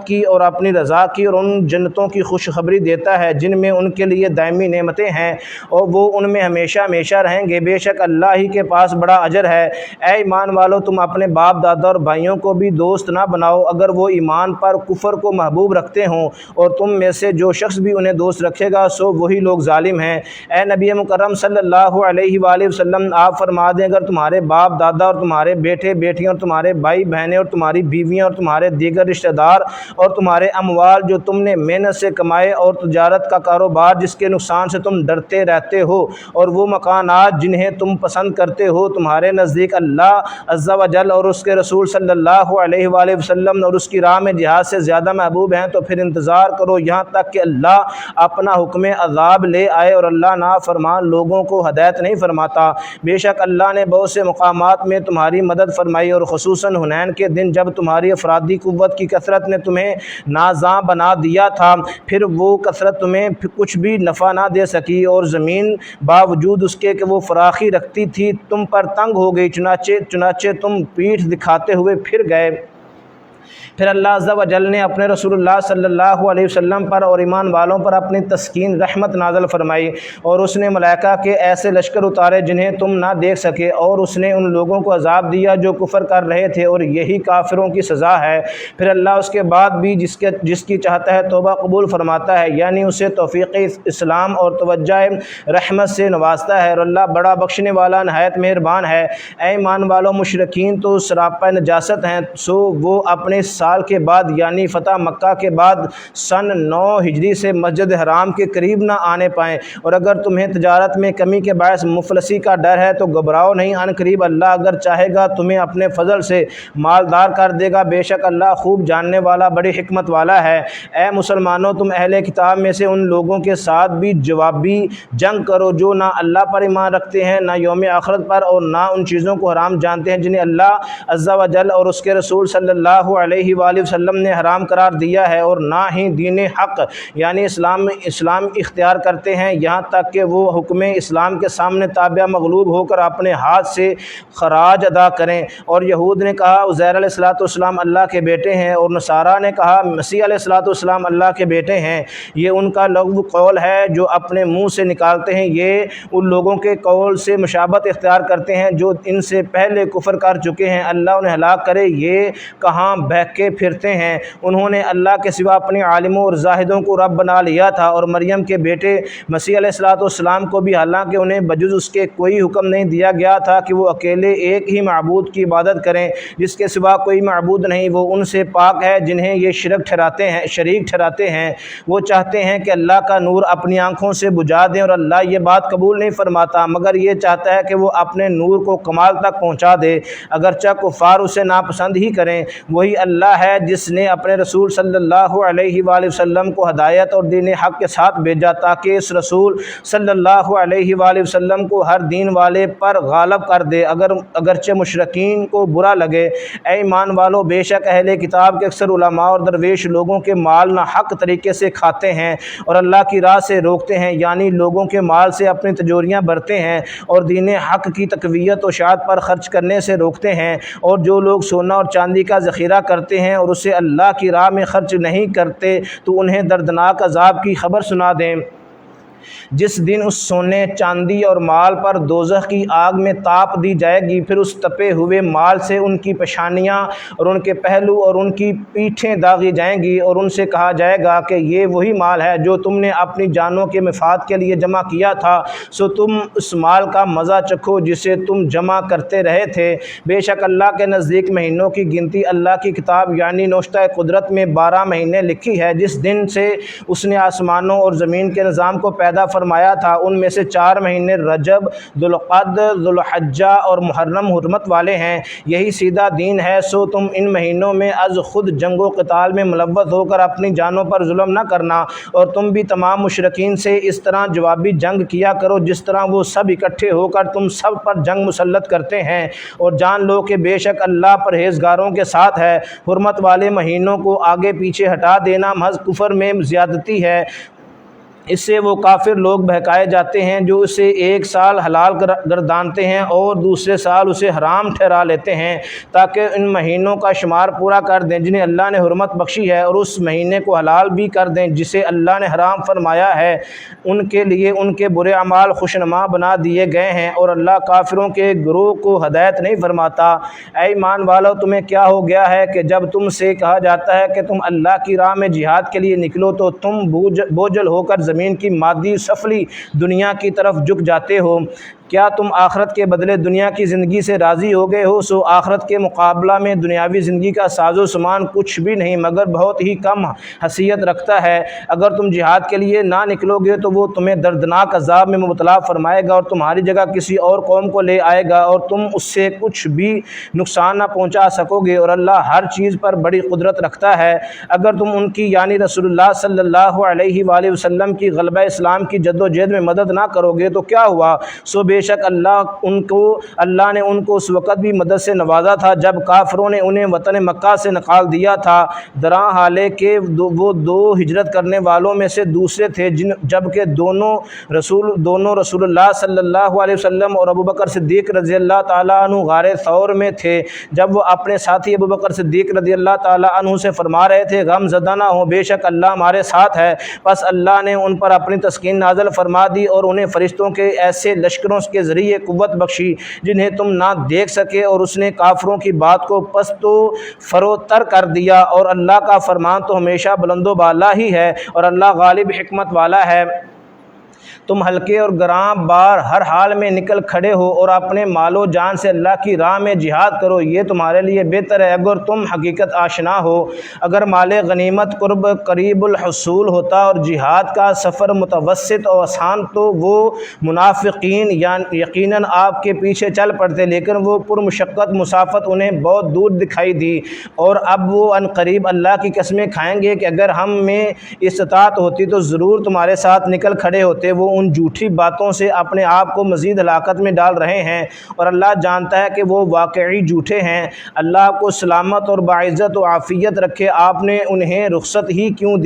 [SPEAKER 1] کی اور اپنی رضا کی اور ان جنتوں کی خوشخبری دیتا ہے جن میں ان کے لیے دائمی نعمتیں ہیں اور وہ ان میں ہمیشہ ہمیشہ رہیں گے۔ بے شک اللہ ہی کے پاس بڑا اجر ہے۔ اے ایمان والو، تم اپنے باپ دادا اور بھائیوں کو بھی دوست نہ بناؤ اگر وہ ایمان پر کفر کو محبوب رکھتے ہوں، اور تم میں سے جو شخص بھی انہیں دوست رکھے گا سو وہی لوگ ظالم ہیں۔ اے نبی مکرم صلی اللہ علیہ وآلہ وسلم، آپ فرما دیں اگر تمہارے باپ دادا اور تمہارے بیٹے بیٹیاں اور تمہارے بھائی بہنیں اور تمہاری بیویاں اور تمہارے دیگر رشتہ دار اور تمہارے اموال جو تم نے محنت سے کمائے اور تجارت کا کاروبار جس کے نقصان سے تم ڈرتے رہتے ہو اور وہ مکانات جنہیں تم پسند کرتے ہو تمہارے نزدیک اللہ عز و جل اور اس کے رسول صلی اللہ علیہ وآلہ وسلم اور اس کی راہ میں جہاد سے زیادہ محبوب ہیں تو پھر انتظار کرو یہاں تک کہ اللہ اپنا حکم عذاب لے آئے، اور اللہ نافرمان لوگوں کو ہدایت نہیں فرماتا۔ بے شک اللہ نے بہت سے مقامات میں تمہاری مدد فرمائی، اور خصوصاً حنین کے دن جب تمہاری افرادی قوت کی کثرت نے تمہیں نازاں بنا دیا تھا، پھر وہ کثرت تمہیں کچھ بھی نفع نہ دے سکی، اور زمین باوجود اس کے کہ وہ فراخی رکھتی تھی تم پر تنگ ہو گئی، چنانچہ تم پیٹھ دکھاتے ہوئے پھر گئے۔ پھر اللہ عز و جل نے اپنے رسول اللہ صلی اللہ علیہ وسلم پر اور ایمان والوں پر اپنی تسکین رحمت نازل فرمائی، اور اس نے ملائکہ کے ایسے لشکر اتارے جنہیں تم نہ دیکھ سکے، اور اس نے ان لوگوں کو عذاب دیا جو کفر کر رہے تھے، اور یہی کافروں کی سزا ہے۔ پھر اللہ اس کے بعد بھی جس کی چاہتا ہے توبہ قبول فرماتا ہے، یعنی اسے توفیق اسلام اور توجہ رحمت سے نوازتا ہے، اور اللہ بڑا بخشنے والا نہایت مہربان ہے۔ اے ایمان والو، مشرکین تو سراپا نجاست ہیں، سو وہ اپنے سال کے بعد یعنی فتح مکہ کے بعد سن 9 ہجری سے مسجد حرام کے قریب نہ آنے پائیں، اور اگر تمہیں تجارت میں کمی کے باعث مفلسی کا ڈر ہے تو گھبراؤ نہیں، ان قریب اللہ اگر چاہے گا تمہیں اپنے فضل سے مالدار کر دے گا، بے شک اللہ خوب جاننے والا بڑی حکمت والا ہے۔ اے مسلمانوں، تم اہل کتاب میں سے ان لوگوں کے ساتھ بھی جوابی جنگ کرو جو نہ اللہ پر ایمان رکھتے ہیں نہ یوم آخرت پر، اور نہ ان چیزوں کو حرام جانتے ہیں جنہیں اللہ عز و جل اور اس کے رسول صلی اللہ علیہ وآلہ وسلم نے حرام قرار دیا ہے، اور نہ ہی دین حق یعنی اسلام اختیار کرتے ہیں یہاں تک کہ وہ حکم اسلام کے سامنے تابع مغلوب ہو کر اپنے ہاتھ سے خراج ادا کریں۔ اور یہود نے کہا عزیر علیہ السلام اللہ کے بیٹے ہیں، اور نصارہ نے کہا مسیح علیہ السلام اللہ کے بیٹے ہیں۔ یہ ان کا لغو قول ہے جو اپنے منہ سے نکالتے ہیں، یہ ان لوگوں کے قول سے مشابہت اختیار کرتے ہیں جو ان سے پہلے کفر کر چکے ہیں، اللہ انہیں ہلاک کرے، یہ کہاں بہکے پھرتے ہیں۔ انہوں نے اللہ کے سوا اپنے عالموں اور زاہدوں کو رب بنا لیا تھا، اور مریم کے بیٹے مسیح علیہ السلام کو بھی، حالانکہ انہیں بجز اس کے کوئی حکم نہیں دیا گیا تھا کہ وہ اکیلے ایک ہی معبود کی عبادت کریں جس کے سوا کوئی معبود نہیں، وہ ان سے پاک ہے جنہیں یہ شریک ٹھہراتے ہیں۔ وہ چاہتے ہیں کہ اللہ کا نور اپنی آنکھوں سے بجھا دیں، اور اللہ یہ بات قبول نہیں فرماتا مگر یہ چاہتا ہے کہ وہ اپنے نور کو کمال تک پہنچا دے، اگرچہ کفار اسے ناپسند ہی کریں۔ وہی اللہ ہے جس نے اپنے رسول صلی اللہ علیہ وآلہ وسلم کو ہدایت اور دین حق کے ساتھ بھیجا تاکہ اس رسول صلی اللہ علیہ وآلہ وسلم کو ہر دین والے پر غالب کر دے اگرچہ مشرکین کو برا لگے۔ اے ایمان والو، بے شک اہل کتاب کے اکثر علماء اور درویش لوگوں کے مال ناحق طریقے سے کھاتے ہیں اور اللہ کی راہ سے روکتے ہیں، یعنی لوگوں کے مال سے اپنی تجوریاں بھرتے ہیں اور دین حق کی تقویت و اشاعت پر خرچ کرنے سے روکتے ہیں۔ اور جو لوگ سونا اور چاندی کا ذخیرہ کرتے ہیں اور اسے اللہ کی راہ میں خرچ نہیں کرتے تو انہیں دردناک عذاب کی خبر سنا دیں۔ جس دن اس سونے چاندی اور مال پر دوزخ کی آگ میں تاپ دی جائے گی، پھر اس تپے ہوئے مال سے ان کی پیشانیاں اور ان کے پہلو اور ان کی پیٹھیں داغی جائیں گی، اور ان سے کہا جائے گا کہ یہ وہی مال ہے جو تم نے اپنی جانوں کے مفاد کے لیے جمع کیا تھا، سو تم اس مال کا مزہ چکھو جسے تم جمع کرتے رہے تھے۔ بے شک اللہ کے نزدیک مہینوں کی گنتی اللہ کی کتاب یعنی نوشتہ قدرت میں 12 مہینے لکھی ہے، جس دن سے اس نے آسمانوں اور زمین کے نظام کو پیدا فرمایا تھا، ان میں سے 4 مہینے رجب، ذوالقعدہ، ذوالحجہ اور محرم حرمت والے ہیں، یہی سیدھا دین ہے۔ سو تم ان مہینوں میں از خود جنگ و قتال میں ملوث ہو کر اپنی جانوں پر ظلم نہ کرنا، اور تم بھی تمام مشرکین سے اس طرح جوابی جنگ کیا کرو جس طرح وہ سب اکٹھے ہو کر تم سب پر جنگ مسلط کرتے ہیں، اور جان لو کہ بے شک اللہ پرہیزگاروں کے ساتھ ہے۔ حرمت والے مہینوں کو آگے پیچھے ہٹا دینا محض کفر میں زیادتی ہے، اس سے وہ کافر لوگ بہکائے جاتے ہیں جو اسے ایک سال حلال گردانتے ہیں اور دوسرے سال اسے حرام ٹھہرا لیتے ہیں تاکہ ان مہینوں کا شمار پورا کر دیں جنہیں اللہ نے حرمت بخشی ہے، اور اس مہینے کو حلال بھی کر دیں جسے اللہ نے حرام فرمایا ہے۔ ان کے لیے ان کے برے اعمال خوشنما بنا دیے گئے ہیں، اور اللہ کافروں کے گروہ کو ہدایت نہیں فرماتا۔ اے ایمان والو، تمہیں کیا ہو گیا ہے کہ جب تم سے کہا جاتا ہے کہ تم اللہ کی راہ میں جہاد کے لیے نکلو تو تم بوجھل ہو کر زمین کی مادی سفلی دنیا کی طرف جھک جاتے ہو؟ کیا تم آخرت کے بدلے دنیا کی زندگی سے راضی ہو گئے ہو؟ سو آخرت کے مقابلہ میں دنیاوی زندگی کا ساز و سامان کچھ بھی نہیں مگر بہت ہی کم حیثیت رکھتا ہے۔ اگر تم جہاد کے لیے نہ نکلو گے تو وہ تمہیں دردناک عذاب میں مبتلا فرمائے گا اور تمہاری جگہ کسی اور قوم کو لے آئے گا، اور تم اس سے کچھ بھی نقصان نہ پہنچا سکو گے، اور اللہ ہر چیز پر بڑی قدرت رکھتا ہے۔ اگر تم ان کی یعنی رسول اللہ صلی اللہ علیہ وآلہ وسلم کی غلبہ اسلام کی جد و جہد میں مدد نہ کرو گے تو کیا ہوا؟ سو بے شک اللہ نے ان کو اس وقت بھی مدد سے نوازا تھا جب کافروں نے انہیں وطن مکہ سے نکال دیا تھا، درا حالے کہ وہ دو ہجرت کرنے والوں میں سے دوسرے تھے، جبکہ دونوں رسول اللہ صلی اللہ علیہ وسلم اور ابوبکر صدیق رضی اللہ تعالیٰ عنہ غار ثور میں تھے۔ جب وہ اپنے ساتھی ابوبکر صدیق رضی اللہ تعالیٰ عنہ سے فرما رہے تھے غم زدہ نہ ہو، بے شک اللہ ہمارے ساتھ ہے، پس اللہ نے ان پر اپنی تسکین نازل فرما دی اور انہیں فرشتوں کے ایسے لشکروں کے ذریعے قوت بخشی جنہیں تم نہ دیکھ سکے، اور اس نے کافروں کی بات کو پست و فروتر کر دیا، اور اللہ کا فرمان تو ہمیشہ بلند و بالا ہی ہے، اور اللہ غالب حکمت والا ہے۔ تم ہلکے اور گراں بار ہر حال میں نکل کھڑے ہو اور اپنے مال و جان سے اللہ کی راہ میں جہاد کرو، یہ تمہارے لیے بہتر ہے اگر تم حقیقت آشنا ہو۔ اگر مال غنیمت قریب الحصول ہوتا اور جہاد کا سفر متوسط اور آسان تو وہ منافقین یقیناً آپ کے پیچھے چل پڑتے، لیکن وہ پرمشقت مسافت انہیں بہت دور دکھائی دی، اور اب وہ ان قریب اللہ کی قسمیں کھائیں گے کہ اگر ہم میں استطاعت ہوتی تو ضرور تمہارے ساتھ نکل کھڑے ہوتے۔ وہ ان جھوٹی باتوں سے اپنے آپ کو مزید ہلاکت میں ڈال رہے ہیں، اور اللہ جانتا ہے کہ وہ واقعی جھوٹے ہیں۔ اللہ کو سلامت اور باعزت و عافیت رکھے، آپ نے انہیں رخصت ہی کیوں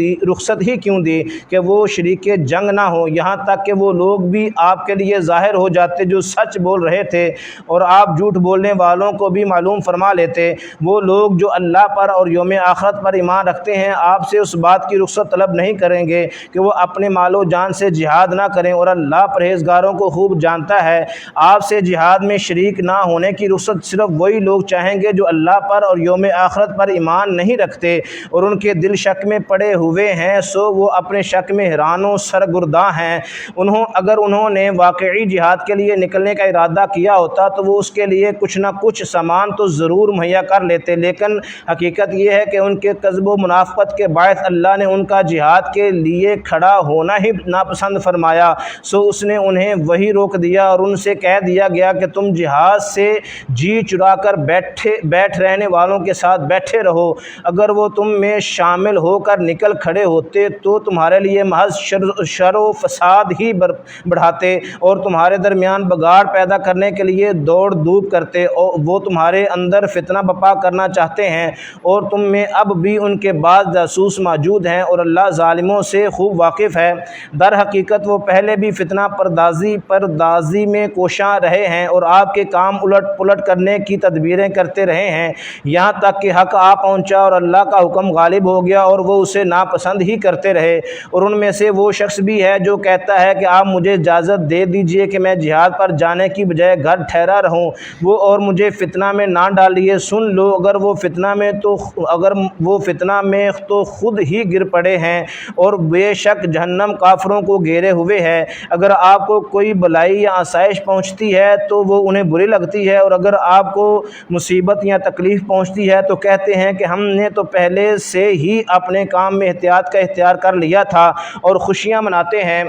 [SPEAKER 1] دی کہ وہ شریک جنگ نہ ہو، یہاں تک کہ وہ لوگ بھی آپ کے لیے ظاہر ہو جاتے جو سچ بول رہے تھے، اور آپ جھوٹ بولنے والوں کو بھی معلوم فرما لیتے۔ وہ لوگ جو اللہ پر اور یوم آخرت پر ایمان رکھتے ہیں آپ سے اس بات کی رخصت طلب نہیں کریں گے کہ وہ اپنے مال و جان سے جہاد نہ کریں، اور اللہ پرہیزگاروں کو خوب جانتا ہے۔ آپ سے جہاد میں شریک نہ ہونے کی رخصت صرف وہی لوگ چاہیں گے جو اللہ پر اور یوم آخرت پر ایمان نہیں رکھتے اور ان کے دل شک میں پڑے ہوئے ہیں، سو وہ اپنے شک میں حیران و سرگرداں ہیں۔ اگر انہوں نے واقعی جہاد کے لیے نکلنے کا ارادہ کیا ہوتا تو وہ اس کے لیے کچھ نہ کچھ سامان تو ضرور مہیا کر لیتے، لیکن حقیقت یہ ہے کہ ان کے کذب و منافقت کے باعث اللہ نے ان کا جہاد کے لیے کھڑا ہونا ہی ناپسند فرمایا، سو اس نے انہیں وہی روک دیا اور ان سے کہہ دیا گیا کہ تم جہاد سے جی چرا کر بیٹھ رہنے والوں کے ساتھ بیٹھے رہو۔ اگر وہ تم میں شامل ہو کر نکل کھڑے ہوتے تو تمہارے لیے محض شر و فساد ہی بڑھاتے اور تمہارے درمیان بگاڑ پیدا کرنے کے لیے دوڑ دھوپ کرتے، اور وہ تمہارے اندر فتنہ بپا کرنا چاہتے ہیں، اور تم میں اب بھی ان کے بعض جاسوس موجود ہیں، اور اللہ ظالموں سے خوب واقف ہے۔ در حقیقت وہ پہلے بھی فتنہ پردازی میں کوشاں رہے ہیں اور آپ کے کام الٹ پلٹ کرنے کی تدبیریں کرتے رہے ہیں، یہاں تک کہ حق آ پہنچا اور اللہ کا حکم غالب ہو گیا اور وہ اسے ناپسند ہی کرتے رہے۔ اور ان میں سے وہ شخص بھی ہے جو کہتا ہے کہ آپ مجھے اجازت دے دیجئے کہ میں جہاد پر جانے کی بجائے گھر ٹھہرا رہوں، وہ اور مجھے فتنہ میں نہ ڈالیے۔ سن لو، اگر وہ فتنہ میں تو خود ہی گر پڑے ہیں، اور بے شک جہنم کافروں کو گھیرے ہوئے ہے۔ اگر آپ کو کوئی بلائی یا آسائش پہنچتی ہے تو وہ انہیں بری لگتی ہے، اور اگر آپ کو مصیبت یا تکلیف پہنچتی ہے تو کہتے ہیں کہ ہم نے تو پہلے سے ہی اپنے کام میں احتیاط کا اختیار کر لیا تھا، اور خوشیاں مناتے ہیں۔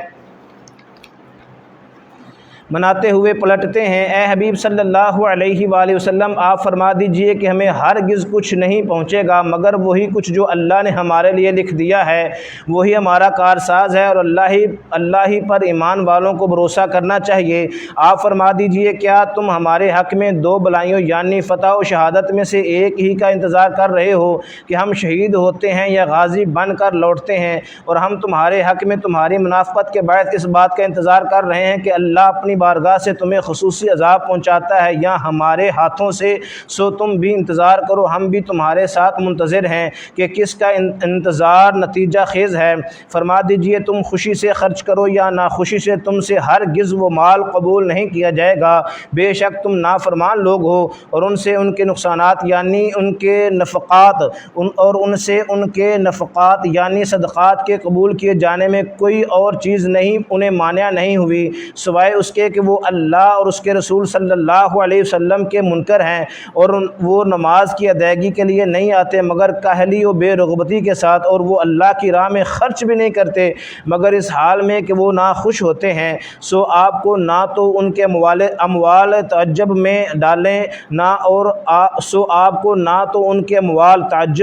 [SPEAKER 1] مناتے ہوئے پلٹتے ہیں۔ اے حبیب صلی اللہ علیہ وآلہ وسلم، آپ فرما دیجئے کہ ہمیں ہرگز کچھ نہیں پہنچے گا مگر وہی کچھ جو اللہ نے ہمارے لیے لکھ دیا ہے، وہی ہمارا کارساز ہے، اور اللہ ہی پر ایمان والوں کو بھروسہ کرنا چاہیے۔ آپ فرما دیجئے کیا تم ہمارے حق میں دو بلائیوں یعنی فتح و شہادت میں سے ایک ہی کا انتظار کر رہے ہو کہ ہم شہید ہوتے ہیں یا غازی بن کر لوٹتے ہیں، اور ہم تمہارے حق میں تمہاری منافقت کے باعث اس بات کا انتظار کر رہے ہیں کہ اللہ اپنی بارگاہ سے تمہیں خصوصی عذاب پہنچاتا ہے یا ہمارے ہاتھوں سے؟ سو تم بھی انتظار کرو، ہم بھی تمہارے ساتھ منتظر ہیں کہ کس کا انتظار نتیجہ خیز ہے۔ فرما دیجئے تم خوشی سے خرچ کرو یا ناخوشی سے، تم سے ہرگز وہ مال قبول نہیں کیا جائے گا، بے شک تم نافرمان لوگ ہو، اور ان سے ان کے نقصانات یعنی ان کے نفقات یعنی صدقات کے قبول کیے جانے میں کوئی اور چیز نہیں انہیں مانع نہیں ہوئی سوائے اس کے کہ وہ اللہ اور اس کے رسول صلی اللہ علیہ وسلم کے منکر ہیں، اور وہ نماز کی ادائیگی کے لیے نہیں آتے مگر کاہلی و بے رغبتی کے ساتھ، اور وہ اللہ کی راہ میں خرچ بھی نہیں کرتے مگر اس حال میں کہ وہ ناخوش ہوتے ہیں۔ سو آپ کو نہ تو ان کے اموال تعجب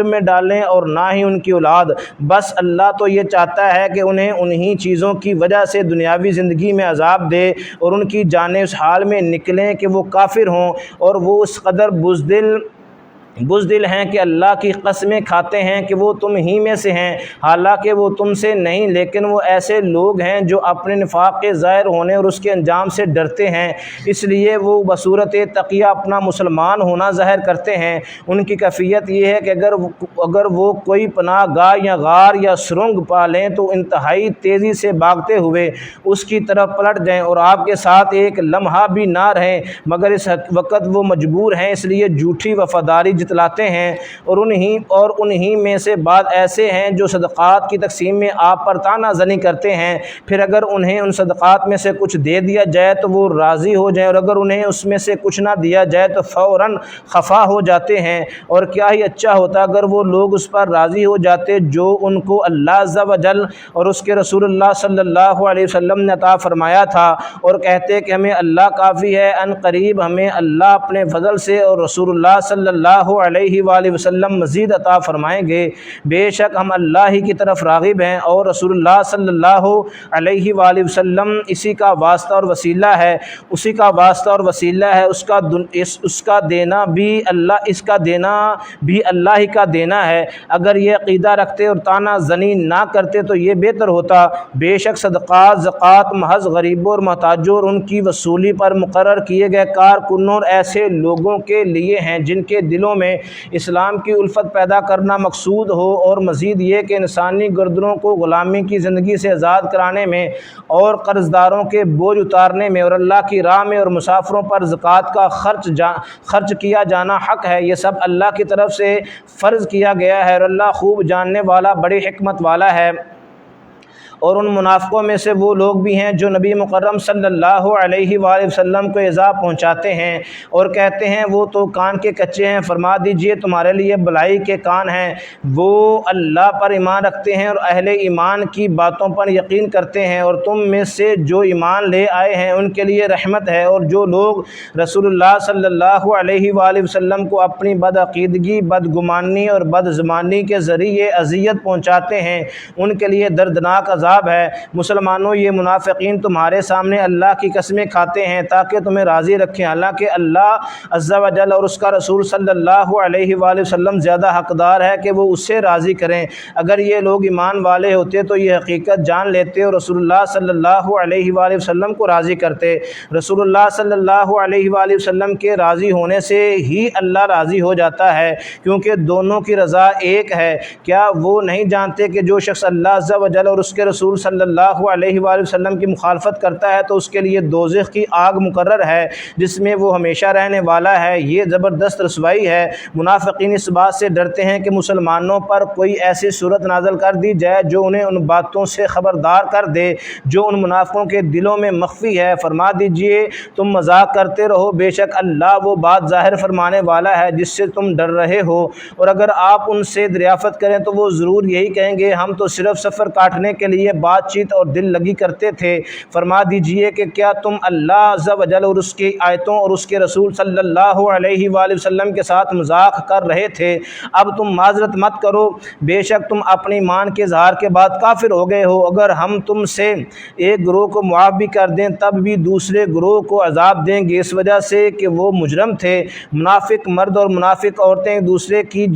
[SPEAKER 1] میں ڈالیں اور نہ ہی ان کی اولاد، بس اللہ تو یہ چاہتا ہے کہ انہیں انہی چیزوں کی وجہ سے دنیاوی زندگی میں عذاب دے اور ان کی جانیں اس حال میں نکلیں کہ وہ کافر ہوں، اور وہ اس قدر بزدل ہیں کہ اللہ کی قسمیں کھاتے ہیں کہ وہ تم ہی میں سے ہیں، حالانکہ وہ تم سے نہیں، لیکن وہ ایسے لوگ ہیں جو اپنے نفاق کے ظاہر ہونے اور اس کے انجام سے ڈرتے ہیں، اس لیے وہ بصورت تقیہ اپنا مسلمان ہونا ظاہر کرتے ہیں۔ ان کی کیفیت یہ ہے کہ اگر وہ کوئی پناہ گاہ یا غار یا سرنگ پا لیں تو انتہائی تیزی سے بھاگتے ہوئے اس کی طرف پلٹ جائیں اور آپ کے ساتھ ایک لمحہ بھی نہ رہیں، مگر اس وقت وہ مجبور ہیں، اس لیے جھوٹی وفاداری جتلاتے ہیں، اور انہی میں سے بعض ایسے ہیں جو صدقات کی تقسیم میں آپ پر طعنہ زنی کرتے ہیں، پھر اگر انہیں ان صدقات میں سے کچھ دے دیا جائے تو وہ راضی ہو جائیں، اور اگر انہیں اس میں سے کچھ نہ دیا جائے تو فوراً خفا ہو جاتے ہیں۔ اور کیا ہی اچھا ہوتا اگر وہ لوگ اس پر راضی ہو جاتے جو ان کو اللہ عز و جل اور اس کے رسول اللہ صلی اللہ علیہ وسلم نے عطا فرمایا تھا، اور کہتے کہ ہمیں اللہ کافی ہے، ان قریب ہمیں اللہ اپنے فضل سے اور رسول اللہ صلی اللہ علیہ وآلہ وسلم مزید عطا فرمائیں گے، بے شک ہم اللہ ہی کی طرف راغب ہیں، اور رسول اللہ صلی اللہ علیہ وآلہ وسلم اسی کا واسطہ اور وسیلہ ہے، اس کا دینا بھی اللہ ہی کا دینا ہے۔ اگر یہ عقیدہ رکھتے اور طعنہ زنی نہ کرتے تو یہ بہتر ہوتا۔ بے شک صدقات زکوٰۃ محض غریبوں اور محتاجوں اور ان کی وصولی پر مقرر کیے گئے کارکنوں اور ایسے لوگوں کے لیے ہیں جن کے دلوں میں اسلام کی الفت پیدا کرنا مقصود ہو، اور مزید یہ کہ انسانی گردنوں کو غلامی کی زندگی سے آزاد کرانے میں اور قرض داروں کے بوجھ اتارنے میں اور اللہ کی راہ میں اور مسافروں پر زکوٰۃ کا خرچ کیا جانا حق ہے۔ یہ سب اللہ کی طرف سے فرض کیا گیا ہے، اور اللہ خوب جاننے والا بڑی حکمت والا ہے۔ اور ان منافقوں میں سے وہ لوگ بھی ہیں جو نبی مکرم صلی اللہ علیہ وآلہ وسلم کو ایذا پہنچاتے ہیں اور کہتے ہیں وہ تو کان کے کچے ہیں۔ فرما دیجئے تمہارے لیے بلائی کے کان ہیں، وہ اللہ پر ایمان رکھتے ہیں اور اہل ایمان کی باتوں پر یقین کرتے ہیں، اور تم میں سے جو ایمان لے آئے ہیں ان کے لیے رحمت ہے، اور جو لوگ رسول اللہ صلی اللہ علیہ وآلہ وسلم کو اپنی بدعقیدگی، بدگمانی اور بدزمانی کے ذریعے اذیت پہنچاتے ہیں ان کے لیے دردناک عذاب ہے۔ مسلمانوں، یہ منافقین تمہارے سامنے اللہ کی قسمیں کھاتے ہیں تاکہ تمہیں راضی رکھیں، حالانکہ اللہ عز و جل اور اس کا رسول صلی اللہ علیہ وآلہ وسلم زیادہ حقدار ہے کہ وہ اس سے راضی کریں۔ اگر یہ لوگ ایمان والے ہوتے تو یہ حقیقت جان لیتے اور رسول اللہ صلی اللہ علیہ وآلہ وسلم کو راضی کرتے۔ رسول اللہ صلی اللہ علیہ وآلہ وسلم کے راضی ہونے سے ہی اللہ راضی ہو جاتا ہے، کیونکہ دونوں کی رضا ایک ہے۔ کیا وہ نہیں جانتے کہ جو شخص اللہ عز و جل اور اس کے رسول صلی اللہ علیہ وآلہ وسلم کی مخالفت کرتا ہے تو اس کے لیے دوزخ کی آگ مقرر ہے جس میں وہ ہمیشہ رہنے والا ہے، یہ زبردست رسوائی ہے۔ منافقین اس بات سے ڈرتے ہیں کہ مسلمانوں پر کوئی ایسی صورت نازل کر دی جائے جو انہیں ان باتوں سے خبردار کر دے جو ان منافقوں کے دلوں میں مخفی ہے۔ فرما دیجئے تم مذاق کرتے رہو، بے شک اللہ وہ بات ظاہر فرمانے والا ہے جس سے تم ڈر رہے ہو۔ اور اگر آپ ان سے دریافت کریں تو وہ ضرور یہی کہیں گے ہم تو صرف سفر کاٹنے کے لیے لیے بات چیت اور دل لگی کرتے تھے۔ فرما دیجئے کہ کیا تم اللہ عز و جل اور اس کی آیتوں اور اس کے رسول صلی اللہ علیہ وآلہ وسلم کے ساتھ مذاق کر رہے تھے؟ اب تم معذرت مت کرو، بے شک تم اپنے ایمان کے اظہار کے بعد کافر ہو گئے ہو۔ اگر ہم تم سے ایک گروہ کو معاف بھی کر دیں تب بھی دوسرے گروہ کو عذاب دیں گے، اس وجہ سے کہ وہ مجرم تھے۔ منافق مرد اور منافق عورتیں ایک دوسرے کی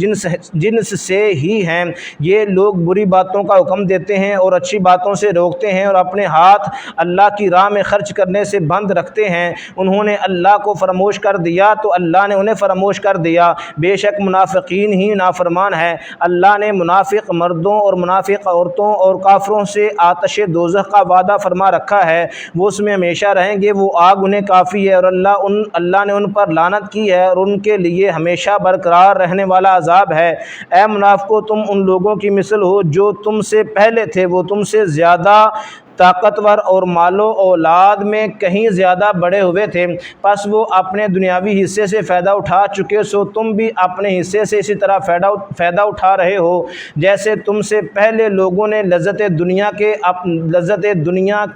[SPEAKER 1] جنس سے ہی ہیں۔ یہ لوگ بری باتوں کا حکم دیتے ہیں اور اچھی باتوں سے روکتے ہیں اور اپنے ہاتھ اللہ کی راہ میں خرچ کرنے سے بند رکھتے ہیں۔ انہوں نے اللہ کو فراموش کر دیا تو اللہ نے انہیں فراموش کر دیا، بے شک منافقین ہی نافرمان ہے۔ اللہ نے منافق مردوں اور منافق عورتوں اور کافروں سے آتش دوزخ کا وعدہ فرما رکھا ہے، وہ اس میں ہمیشہ رہیں گے، وہ آگ انہیں کافی ہے، اور اللہ نے ان پر لعنت کی ہے اور ان کے لیے ہمیشہ برقرار رہنے والا عذاب ہے۔ اے منافقو، تم ان لوگوں کی مثل ہو جو تم سے پہلے تھے، وہ تم سے زیادہ طاقتور اور مال و اولاد میں کہیں زیادہ بڑے ہوئے تھے، پس وہ اپنے دنیاوی حصے سے فائدہ اٹھا چکے، سو تم بھی اپنے حصے سے اسی طرح فائدہ اٹھا رہے ہو جیسے تم سے پہلے لوگوں نے لذت دنیا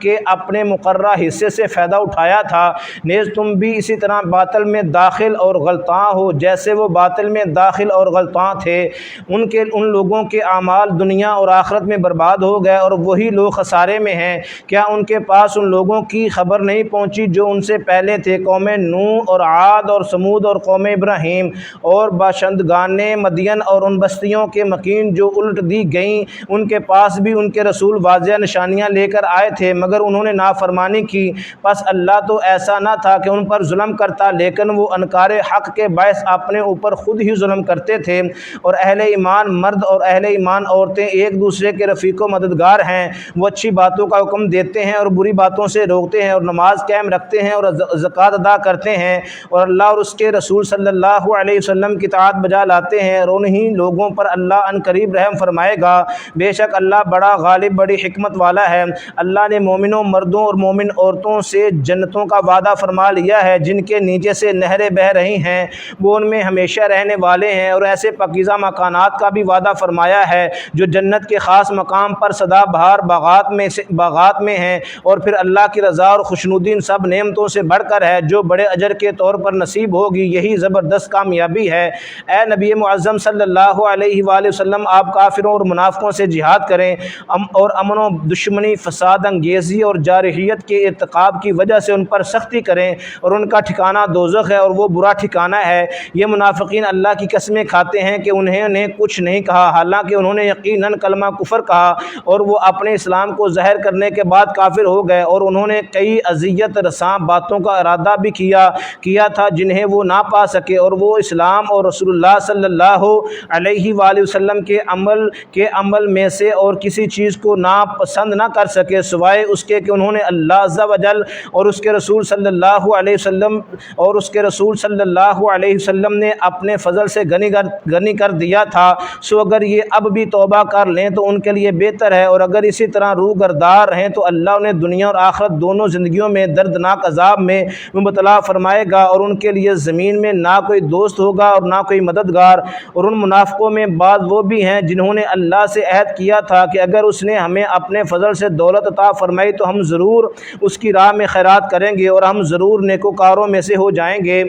[SPEAKER 1] کے اپنے مقررہ حصے سے فائدہ اٹھایا تھا، نیز تم بھی اسی طرح باطل میں داخل اور غلطاں ہو جیسے وہ باطل میں داخل اور غلطاں تھے۔ ان لوگوں کے اعمال دنیا اور آخرت میں برباد ہو گئے اور وہی لوگ خسارے میں ہیں۔ کیا ان کے پاس ان لوگوں کی خبر نہیں پہنچی جو ان سے پہلے تھے، قوم نوح اور عاد اور سمود اور قوم ابراہیم اور باشندگان مدین اور ان بستیوں کے مکین جو الٹ دی گئیں؟ ان کے پاس بھی ان کے رسول واضح نشانیاں لے کر آئے تھے مگر انہوں نے نافرمانی کی، پس اللہ تو ایسا نہ تھا کہ ان پر ظلم کرتا، لیکن وہ انکار حق کے باعث اپنے اوپر خود ہی ظلم کرتے تھے۔ اور اہل ایمان مرد اور اہل ایمان عورتیں ایک دوسرے کے رفیق و مددگار ہیں، وہ اچھی باتوں کا حکم دیتے ہیں اور بری باتوں سے روکتے ہیں اور نماز قائم رکھتے ہیں اور زکوٰۃ ادا کرتے ہیں اور اللہ اور اس کے رسول صلی اللہ علیہ وسلم کی اطاعت بجا لاتے ہیں، اور انہی لوگوں پر اللہ ان قریب رحم فرمائے گا، بے شک اللہ بڑا غالب بڑی حکمت والا ہے۔ اللہ نے مومنوں مردوں اور مومن عورتوں سے جنتوں کا وعدہ فرما لیا ہے جن کے نیچے سے نہریں بہہ رہی ہیں، وہ ان میں ہمیشہ رہنے والے ہیں، اور ایسے پاکیزہ مکانات کا بھی وعدہ فرمایا ہے جو جنت کے خاص مقام پر سدا بہار باغات میں ہیں، اور پھر اللہ کی رضا اور خوشنودی ان سب نعمتوں سے بڑھ کر ہے جو بڑے اجر کے طور پر نصیب ہوگی، یہی زبردست کامیابی ہے۔ اے نبی معظم صلی اللہ علیہ وآلہ وسلم، آپ کافروں اور منافقوں سے جہاد کریں اور امن و دشمنی، فساد انگیزی اور جارحیت کے ارتکاب کی وجہ سے ان پر سختی کریں، اور ان کا ٹھکانہ دوزخ ہے اور وہ برا ٹھکانہ ہے۔ یہ منافقین اللہ کی قسمیں کھاتے ہیں کہ انہوں نے کچھ نہیں کہا، حالانکہ انہوں نے یقیناً کلمہ کفر کہا اور وہ اپنے اسلام کو ظاہر کرنے کے بعد کافر ہو گئے، اور انہوں نے کئی اذیت رساں باتوں کا ارادہ بھی کیا تھا جنہیں وہ نہ پا سکے، اور وہ اسلام اور رسول اللہ صلی اللہ علیہ وآلہ وسلم کے عمل میں سے اور کسی چیز کو ناپسند نہ کر سکے سوائے اس کے کہ انہوں نے اللہ عز و جل اور اس کے رسول صلی اللہ علیہ وسلم نے اپنے فضل سے غنی کر دیا تھا، سو اگر یہ اب بھی توبہ کر لیں تو ان کے لیے بہتر ہے، اور اگر اسی طرح روگردار رہیں تو اللہ انہیں دنیا اور آخرت دونوں زندگیوں میں دردناک عذاب میں مبتلا فرمائے گا، اور ان کے لیے زمین میں نہ کوئی دوست ہوگا اور نہ کوئی مددگار۔ اور ان منافقوں میں بعض وہ بھی ہیں جنہوں نے اللہ سے عہد کیا تھا کہ اگر اس نے ہمیں اپنے فضل سے دولت عطا فرمائی تو ہم ضرور اس کی راہ میں خیرات کریں گے اور ہم ضرور نیکوکاروں میں سے ہو جائیں گے۔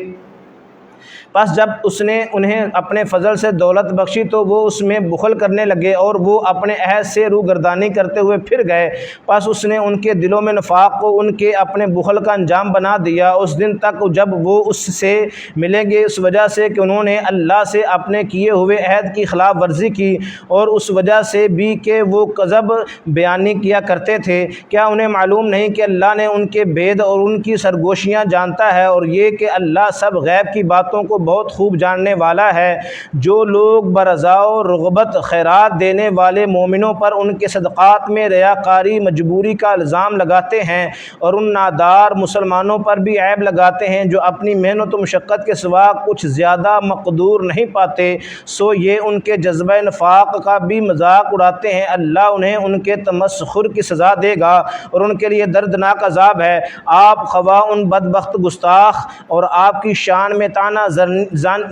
[SPEAKER 1] پس جب اس نے انہیں اپنے فضل سے دولت بخشی تو وہ اس میں بخل کرنے لگے اور وہ اپنے عہد سے روگردانی کرتے ہوئے پھر گئے، پس اس نے ان کے دلوں میں نفاق کو ان کے اپنے بخل کا انجام بنا دیا اس دن تک جب وہ اس سے ملیں گے، اس وجہ سے کہ انہوں نے اللہ سے اپنے کیے ہوئے عہد کی خلاف ورزی کی، اور اس وجہ سے بھی کہ وہ کذب بیانی کیا کرتے تھے۔ کیا انہیں معلوم نہیں کہ اللہ نے ان کے بید اور ان کی سرگوشیاں جانتا ہے، اور یہ کہ اللہ سب غیب کی باتوں کو بہت خوب جاننے والا ہے؟ جو لوگ برضا و رغبت خیرات دینے والے مومنوں پر ان کے صدقات میں ریاکاری مجبوری کا الزام لگاتے ہیں، اور ان نادار مسلمانوں پر بھی عیب لگاتے ہیں جو اپنی محنت و مشقت کے سوا کچھ زیادہ مقدور نہیں پاتے، سو یہ ان کے جذبہ نفاق کا بھی مذاق اڑاتے ہیں، اللہ انہیں ان کے تمسخر کی سزا دے گا اور ان کے لیے دردناک عذاب ہے۔ آپ خواہ ان بدبخت گستاخ اور آپ کی شان میں طعنہ زنی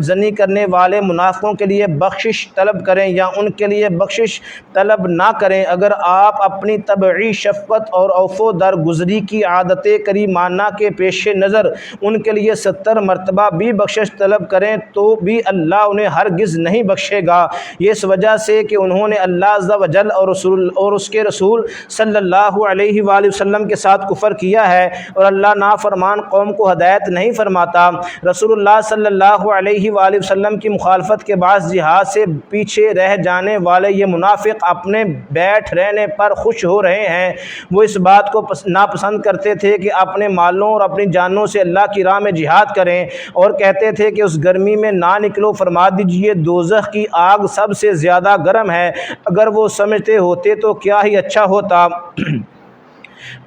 [SPEAKER 1] زنی کرنے والے منافقوں کے لیے بخشش طلب کریں یا ان کے لیے بخشش طلب نہ کریں۔ اگر آپ اپنی طبعی شفقت اور عفو درگزری کی عادت کریمانہ کے پیش نظر ان کے لیے 70 مرتبہ بھی بخشش طلب کریں تو بھی اللہ انہیں ہرگز نہیں بخشے گا، یہ اس وجہ سے کہ انہوں نے اللہ عز و جل اور اس کے رسول صلی اللہ علیہ وآلہ وسلم کے ساتھ کفر کیا ہے، اور اللہ نافرمان قوم کو ہدایت نہیں فرماتا۔ رسول اللہ صلی اللہ علیہ وآلہ وسلم کی مخالفت کے باعث جہاد سے پیچھے رہ جانے والے یہ منافق اپنے بیٹھ رہنے پر خوش ہو رہے ہیں۔ وہ اس بات کو ناپسند کرتے تھے کہ اپنے مالوں اور اپنی جانوں سے اللہ کی راہ میں جہاد کریں، اور کہتے تھے کہ اس گرمی میں نہ نکلو، فرما دیجئے دوزخ کی آگ سب سے زیادہ گرم ہے۔ اگر وہ سمجھتے ہوتے تو کیا ہی اچھا ہوتا۔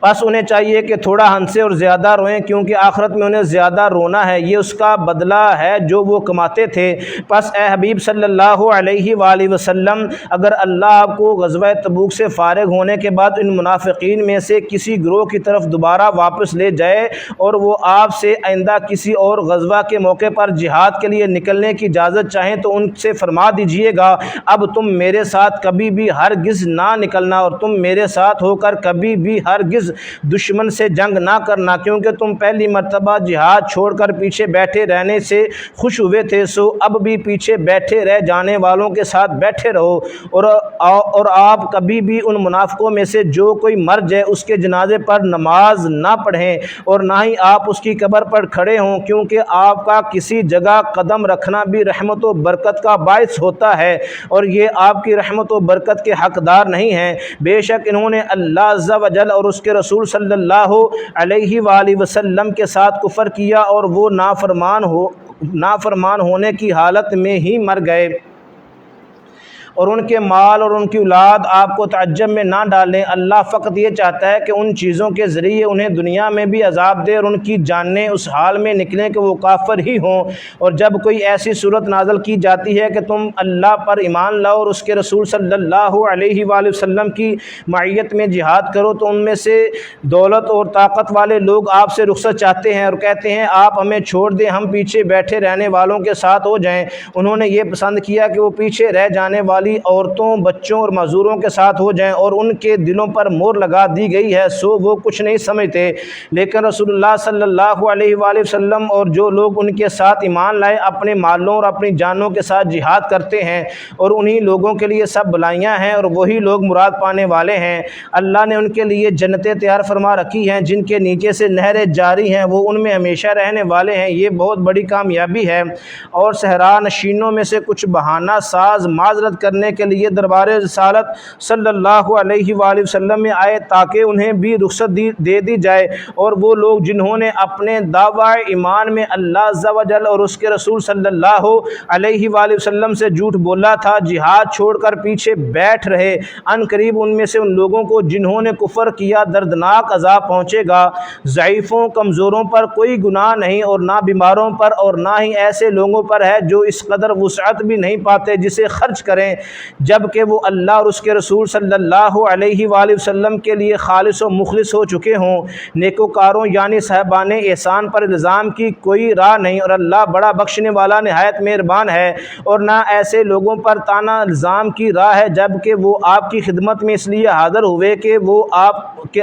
[SPEAKER 1] بس انہیں چاہیے کہ تھوڑا ہنسیں اور زیادہ روئیں، کیونکہ آخرت میں انہیں زیادہ رونا ہے، یہ اس کا بدلہ ہے جو وہ کماتے تھے۔ پس اے حبیب صلی اللہ علیہ وآلہ وسلم، اگر اللہ آپ کو غزوہ تبوک سے فارغ ہونے کے بعد ان منافقین میں سے کسی گروہ کی طرف دوبارہ واپس لے جائے اور وہ آپ سے آئندہ کسی اور غزوہ کے موقع پر جہاد کے لیے نکلنے کی اجازت چاہیں تو ان سے فرما دیجئے گا، اب تم میرے ساتھ کبھی بھی ہرگز نہ نکلنا، اور تم میرے ساتھ ہو کر کبھی بھی ہرگز دشمن سے جنگ نہ کرنا، کیونکہ تم پہلی مرتبہ جہاد چھوڑ کر پیچھے بیٹھے رہنے سے خوش ہوئے تھے، سو اب بھی پیچھے بیٹھے رہ جانے والوں کے ساتھ بیٹھے رہو، اور آپ کبھی بھی ان منافقوں میں سے جو کوئی مر جائے اس کے جنازے پر نماز نہ پڑھیں، اور نہ ہی آپ اس کی قبر پر کھڑے ہوں، کیونکہ آپ کا کسی جگہ قدم رکھنا بھی رحمت و برکت کا باعث ہوتا ہے، اور یہ آپ کی رحمت و برکت کے حقدار نہیں ہیں۔ بے شک انہوں نے اللہ عز و جل اور اس کے رسول صلی اللہ علیہ وآلہ وسلم کے ساتھ کفر کیا، اور وہ نافرمان ہونے کی حالت میں ہی مر گئے، اور ان کے مال اور ان کی اولاد آپ کو تعجب میں نہ ڈالیں۔ اللہ فقط یہ چاہتا ہے کہ ان چیزوں کے ذریعے انہیں دنیا میں بھی عذاب دے اور ان کی جانیں اس حال میں نکلیں کہ وہ کافر ہی ہوں، اور جب کوئی ایسی صورت نازل کی جاتی ہے کہ تم اللہ پر ایمان لاؤ اور اس کے رسول صلی اللہ علیہ وآلہ وسلم کی معیت میں جہاد کرو، تو ان میں سے دولت اور طاقت والے لوگ آپ سے رخصت چاہتے ہیں اور کہتے ہیں آپ ہمیں چھوڑ دیں، ہم پیچھے بیٹھے رہنے والوں کے ساتھ ہو جائیں۔ انہوں نے یہ پسند کیا کہ وہ پیچھے رہ جانے والی عورتوں، بچوں اور معذوروں کے ساتھ ہو جائیں، اور ان کے دلوں پر مہر لگا دی گئی ہے، سو وہ کچھ نہیں سمجھتے۔ لیکن رسول اللہ صلی اللہ علیہ وآلہ وسلم اور جو لوگ ان کے ساتھ ایمان لائے اپنے مالوں اور اپنی جانوں کے ساتھ جہاد کرتے ہیں، اور انہی لوگوں کے لیے سب بھلائیاں ہیں اور وہی لوگ مراد پانے والے ہیں۔ اللہ نے ان کے لیے جنتیں تیار فرما رکھی ہیں جن کے نیچے سے نہریں جاری ہیں، وہ ان میں ہمیشہ رہنے والے ہیں، یہ بہت بڑی کامیابی ہے۔ اور صحرا نشینوں میں سے کچھ بہانہ ساز معذرت کرنے کے لیے دربار رسالت صلی اللہ علیہ وآلہ وسلم میں آئے تاکہ انہیں بھی رخصت دے دی جائے، اور وہ لوگ جنہوں نے اپنے دعوی ایمان میں اللہ عز و جل اور اس کے رسول صلی اللہ علیہ وآلہ وسلم سے جھوٹ بولا تھا، جہاد چھوڑ کر پیچھے بیٹھ رہے، ان قریب ان میں سے ان لوگوں کو جنہوں نے کفر کیا دردناک عذاب پہنچے گا۔ ضعیفوں، کمزوروں پر کوئی گناہ نہیں، اور نہ بیماروں پر، اور نہ ہی ایسے لوگوں پر ہے جو اس قدر وسعت بھی نہیں پاتے جسے خرچ کریں، جبکہ وہ اللہ اور اس کے رسول صلی اللہ علیہ وآلہ وسلم کے لیے خالص و مخلص ہو چکے ہوں۔ نیکوکاروں یعنی صاحبان احسان پر الزام کی کوئی راہ نہیں، اور اللہ بڑا بخشنے والا نہایت مہربان ہے، اور نہ ایسے لوگوں پر تانا الزام کی راہ ہے جبکہ وہ آپ کی خدمت میں اس لیے حاضر ہوئے کہ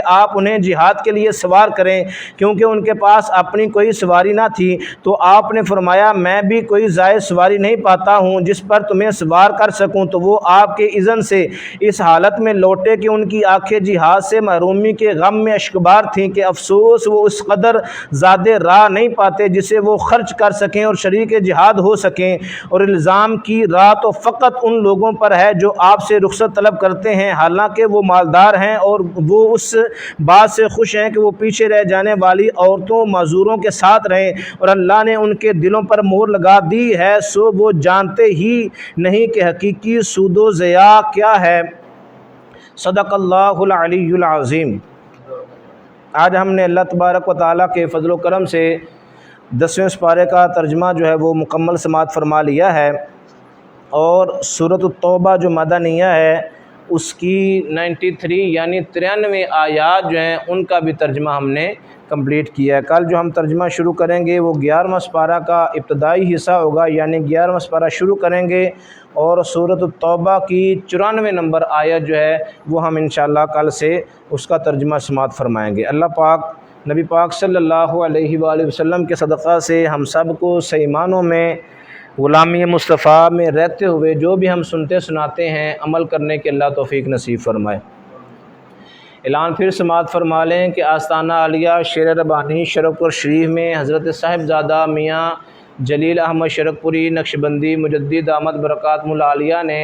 [SPEAKER 1] آپ انہیں جہاد کے لیے سوار کریں، کیونکہ ان کے پاس اپنی کوئی سواری نہ تھی، تو آپ نے فرمایا میں بھی کوئی زائد سواری نہیں پاتا ہوں جس پر تمہیں سوار کر سکوں، تو وہ آپ کے اذن سے اس حالت میں لوٹے کہ ان کی آنکھیں جہاد سے محرومی کے غم میں اشکبار تھیں کہ افسوس وہ اس قدر زیادہ راہ نہیں پاتے جسے وہ خرچ کر سکیں اور شریک جہاد ہو سکیں، اور الزام کی راہ تو فقط ان لوگوں پر ہے جو آپ سے رخصت طلب کرتے ہیں حالانکہ وہ مالدار ہیں، اور وہ اس بات سے خوش ہیں کہ وہ پیچھے رہ جانے والی عورتوں معذوروں کے ساتھ رہیں، اور اللہ نے ان کے دلوں پر مہر لگا دی ہے، سو وہ جانتے ہی نہیں کہ حقیقی سود و ضیاع کیا ہے۔ صدق اللہ العلی العظیم۔ آج ہم نے اللہ تبارک و تعالیٰ کے فضل و کرم سے 10ویں سپارے کا ترجمہ جو ہے وہ مکمل سماعت فرما لیا ہے، اور سورۃ التوبہ جو مدنیہ ہے اس کی 93 یعنی 93 آیات جو ہیں ان کا بھی ترجمہ ہم نے کمپلیٹ کیا ہے۔ کل جو ہم ترجمہ شروع کریں گے وہ 11واں سپارہ کا ابتدائی حصہ ہوگا، یعنی 11واں سپارہ شروع کریں گے اور سورۃ التوبہ کی 94 نمبر آیت جو ہے وہ ہم انشاءاللہ کل سے اس کا ترجمہ سماعت فرمائیں گے۔ اللہ پاک نبی پاک صلی اللہ علیہ وآلہ وسلم کے صدقہ سے ہم سب کو صحیح معنوں میں غلامی مصطفیٰ میں رہتے ہوئے جو بھی ہم سنتے سناتے ہیں عمل کرنے کے اللہ توفیق نصیب فرمائے۔ اعلان پھر سماعت فرما لیں کہ آستانہ عالیہ شیر ربانی شرک پور شریف میں حضرت صاحبزادہ میاں جلیل احمد شرک پوری نقشبندی مجدد دامت برکاتہ العالیہ نے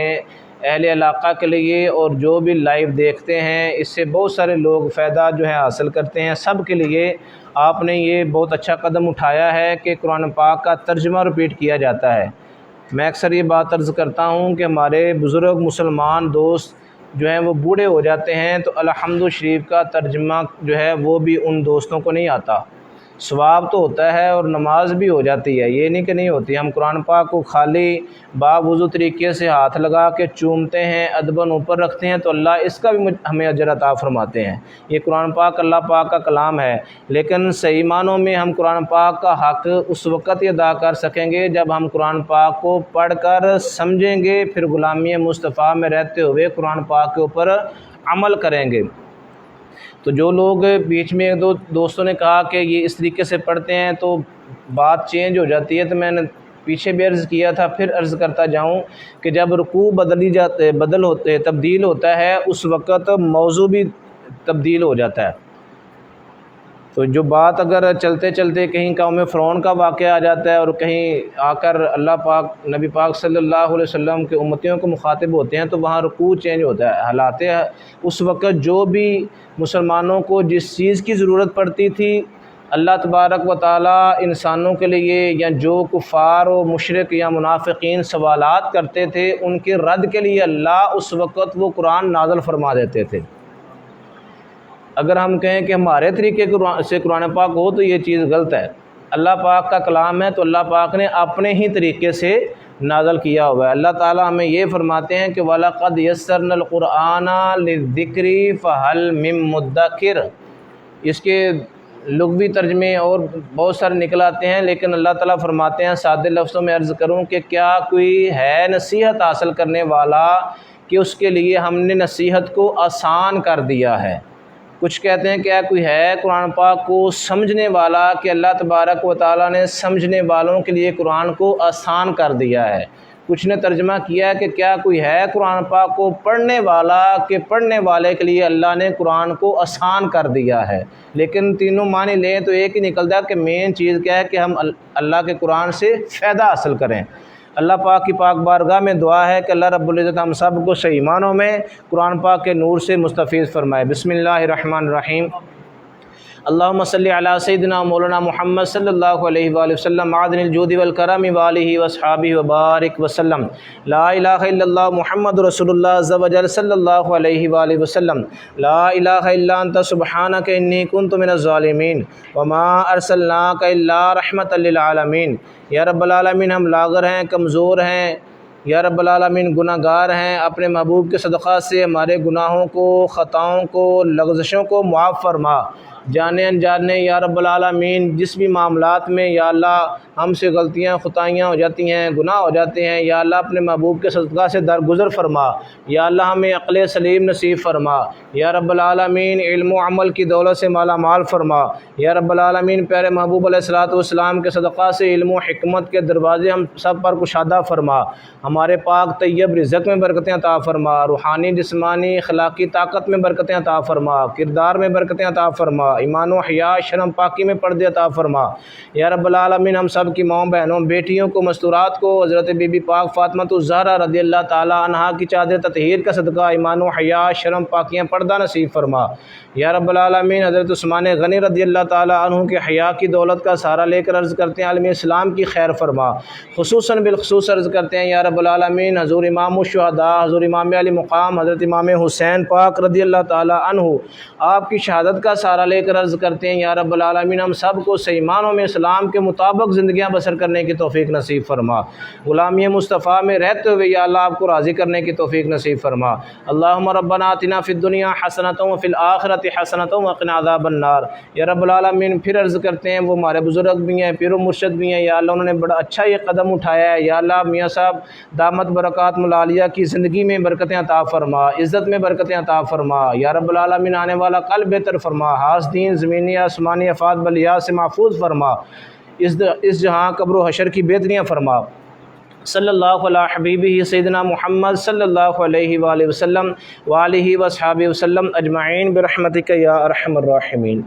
[SPEAKER 1] اہل علاقہ کے لیے اور جو بھی لائیو دیکھتے ہیں اس سے بہت سارے لوگ فائدہ جو ہے حاصل کرتے ہیں، سب کے لیے آپ نے یہ بہت اچھا قدم اٹھایا ہے کہ قرآن پاک کا ترجمہ رپیٹ کیا جاتا ہے۔ میں اکثر یہ بات عرض کرتا ہوں کہ ہمارے بزرگ مسلمان دوست جو ہیں وہ بوڑھے ہو جاتے ہیں تو الحمد شریف کا ترجمہ جو ہے وہ بھی ان دوستوں کو نہیں آتا۔ ثواب تو ہوتا ہے اور نماز بھی ہو جاتی ہے، یہ نہیں کہ نہیں ہوتی۔ ہم قرآن پاک کو خالی باوضو طریقے سے ہاتھ لگا کے چومتے ہیں، ادباً اوپر رکھتے ہیں تو اللہ اس کا بھی ہمیں اجر عطا فرماتے ہیں۔ یہ قرآن پاک اللہ پاک کا کلام ہے، لیکن صحیح معنوں میں ہم قرآن پاک کا حق اس وقت ہی ادا کر سکیں گے جب ہم قرآن پاک کو پڑھ کر سمجھیں گے، پھر غلامی مصطفیٰ میں رہتے ہوئے قرآن پاک کے اوپر عمل کریں گے۔ تو جو لوگ بیچ میں ایک دو دوستوں نے کہا کہ یہ اس طریقے سے پڑھتے ہیں تو بات چینج ہو جاتی ہے، تو میں نے پیچھے بھی عرض کیا تھا، پھر عرض کرتا جاؤں کہ جب رکوع تبدیل ہوتا ہے اس وقت موضوع بھی تبدیل ہو جاتا ہے۔ تو جو بات اگر چلتے چلتے کہیں قوم فرعون کا واقعہ آ جاتا ہے اور کہیں آ کر اللہ پاک نبی پاک صلی اللہ علیہ وسلم کے امتیوں کو مخاطب ہوتے ہیں تو وہاں رکوع چینج ہوتا ہے۔ حالات اس وقت جو بھی مسلمانوں کو جس چیز کی ضرورت پڑتی تھی اللہ تبارک و تعالیٰ انسانوں کے لیے، یا جو کفار و مشرک یا منافقین سوالات کرتے تھے ان کے رد کے لیے اللہ اس وقت وہ قرآن نازل فرما دیتے تھے۔ اگر ہم کہیں کہ ہمارے طریقے سے قرآن پاک ہو تو یہ چیز غلط ہے۔ اللہ پاک کا کلام ہے تو اللہ پاک نے اپنے ہی طریقے سے نازل کیا ہوا ہے۔ اللہ تعالیٰ ہمیں یہ فرماتے ہیں کہ وَلَقَدْ يَسَّرْنَا الْقُرْآنَ لِلذِّكْرِ فَهَلْ مِن مُدَّكِرٍ، اس کے لغوی ترجمے اور بہت سارے نکل آتے ہیں، لیکن اللہ تعالیٰ فرماتے ہیں سادے لفظوں میں عرض کروں کہ کیا کوئی ہے نصیحت حاصل کرنے والا کہ اس کے لیے ہم نے نصیحت کو آسان کر دیا ہے۔ کچھ کہتے ہیں کیا کوئی ہے قرآن پاک کو سمجھنے والا کہ اللہ تبارک و تعالیٰ نے سمجھنے والوں کے لیے قرآن کو آسان کر دیا ہے۔ کچھ نے ترجمہ کیا ہے کہ کیا کوئی ہے قرآن پاک کو پڑھنے والا کہ پڑھنے والے کے لیے اللہ نے قرآن کو آسان کر دیا ہے۔ لیکن تینوں معنی لیں تو ایک ہی نکلتا ہے کہ مین چیز کیا ہے کہ ہم اللہ کے قرآن سے فائدہ حاصل کریں۔ اللہ پاک کی پاک بارگاہ میں دعا ہے کہ اللہ رب العزت ہم سب کو صحیح معنوں میں قرآن پاک کے نور سے مستفیض فرمائے۔ بسم اللہ الرحمن الرحیم۔ اللہم صلی علی سیدنا مولانا محمد صلی اللہ علیہ وآلہ وسلم معدن الجود والکرم وآلہ واصحابہ وبارک وسلم۔ لا الہ الا اللہ محمد رسول اللہ عز و جل صلی اللہ علیہ وآلہ وسلم۔ لا الہ الا انت سبحانک انی کنت من الظالمین وما ارسلناک الا رحمۃ للعالمین۔ یا رب العالمین ہم لاغر ہیں، کمزور ہیں، یا رب العالمین گناہ گار ہیں، اپنے محبوب کے صدقہ سے ہمارے گناہوں کو، خطاؤں کو، لغزشوں کو معاف فرما۔ جانے انجانے یا رب العالمین جس بھی معاملات میں یا اللہ ہم سے غلطیاں خطائیاں ہو جاتی ہیں، گناہ ہو جاتے ہیں، یا اللہ اپنے محبوب کے صدقہ سے درگزر فرما۔ یا اللہ ہمیں عقل سلیم نصیب فرما۔ یا رب العالمین علم و عمل کی دولت سے مالا مال فرما۔ یا رب العالمین پیارے محبوب علیہ الصلوۃ والسلام کے صدقہ سے علم و حکمت کے دروازے ہم سب پر کشادہ فرما۔ ہمارے پاک طیب رزق میں برکتیں عطا فرما، روحانی جسمانی اخلاقی طاقت میں برکتیں عطا فرما، کردار میں برکتیں عطا فرما، ایمان و حیا شرم پاکی میں پردے عطا فرما۔ یا رب العالمین ہم سب کی ماؤں بہنوں بیٹیوں کو مستورات کو حضرت بی بی پاک فاطمہ الزہرا رضی اللہ تعالی عنہا کی چادر تطہیر کا صدقہ ایمان و حیا شرم پاکیاں پردہ نصیب فرما۔ یا رب العالمین حضرت عثمان غنی رضی اللہ تعالی عنہ کے حیا کی دولت کا سہارا لے کر عرض کرتے ہیں عالم اسلام کی خیر فرما۔ خصوصاً بالخصوص عرض کرتے ہیں یا رب العالمین حضور امام الشہداء حضور امام علی مقام حضرت امام حسین پاک رضی اللہ تعالی عنہ آپ کی شہادت کا سہارا لے کر کر عرض کرتے ہیں یا رب العالمین ہم سب کو صحیح معنوں میں اسلام کے مطابق زندگیاں بسر کرنے کی توفیق نصیب فرما، غلامی مصطفیٰ میں رہتے ہوئے یا اللہ آپ کو راضی کرنے کی توفیق نصیب فرما۔ اللہم ربنا آتنا فی الدنیا حسنۃ وفی الآخرۃ حسنۃ وقنا عذاب النار۔ یا رب العالمین پھر عرض کرتے ہیں وہ ہمارے بزرگ بھی ہیں، پیر و مرشد بھی ہیں، یا اللہ انہوں نے بڑا اچھا یہ قدم اٹھایا ہے، یا اللہ میاں صاحب دامت برکات ملالیہ کی زندگی میں برکتیں عطا فرما، عزت میں برکتیں عطا فرما، یا رب العالمین آنے والا کل بہتر فرما، حاسدین زمینی آسمانی افات بلیات سے محفوظ فرما، اس جہاں قبر و حشر کی بہتریاں فرما۔ صلی اللہ علی حبیبہ سیدنا محمد صلی اللہ علیہ وآلہ وسلم وآلہ وصحابہ وسلم اجمعین برحمتک یا ارحم الراحمین۔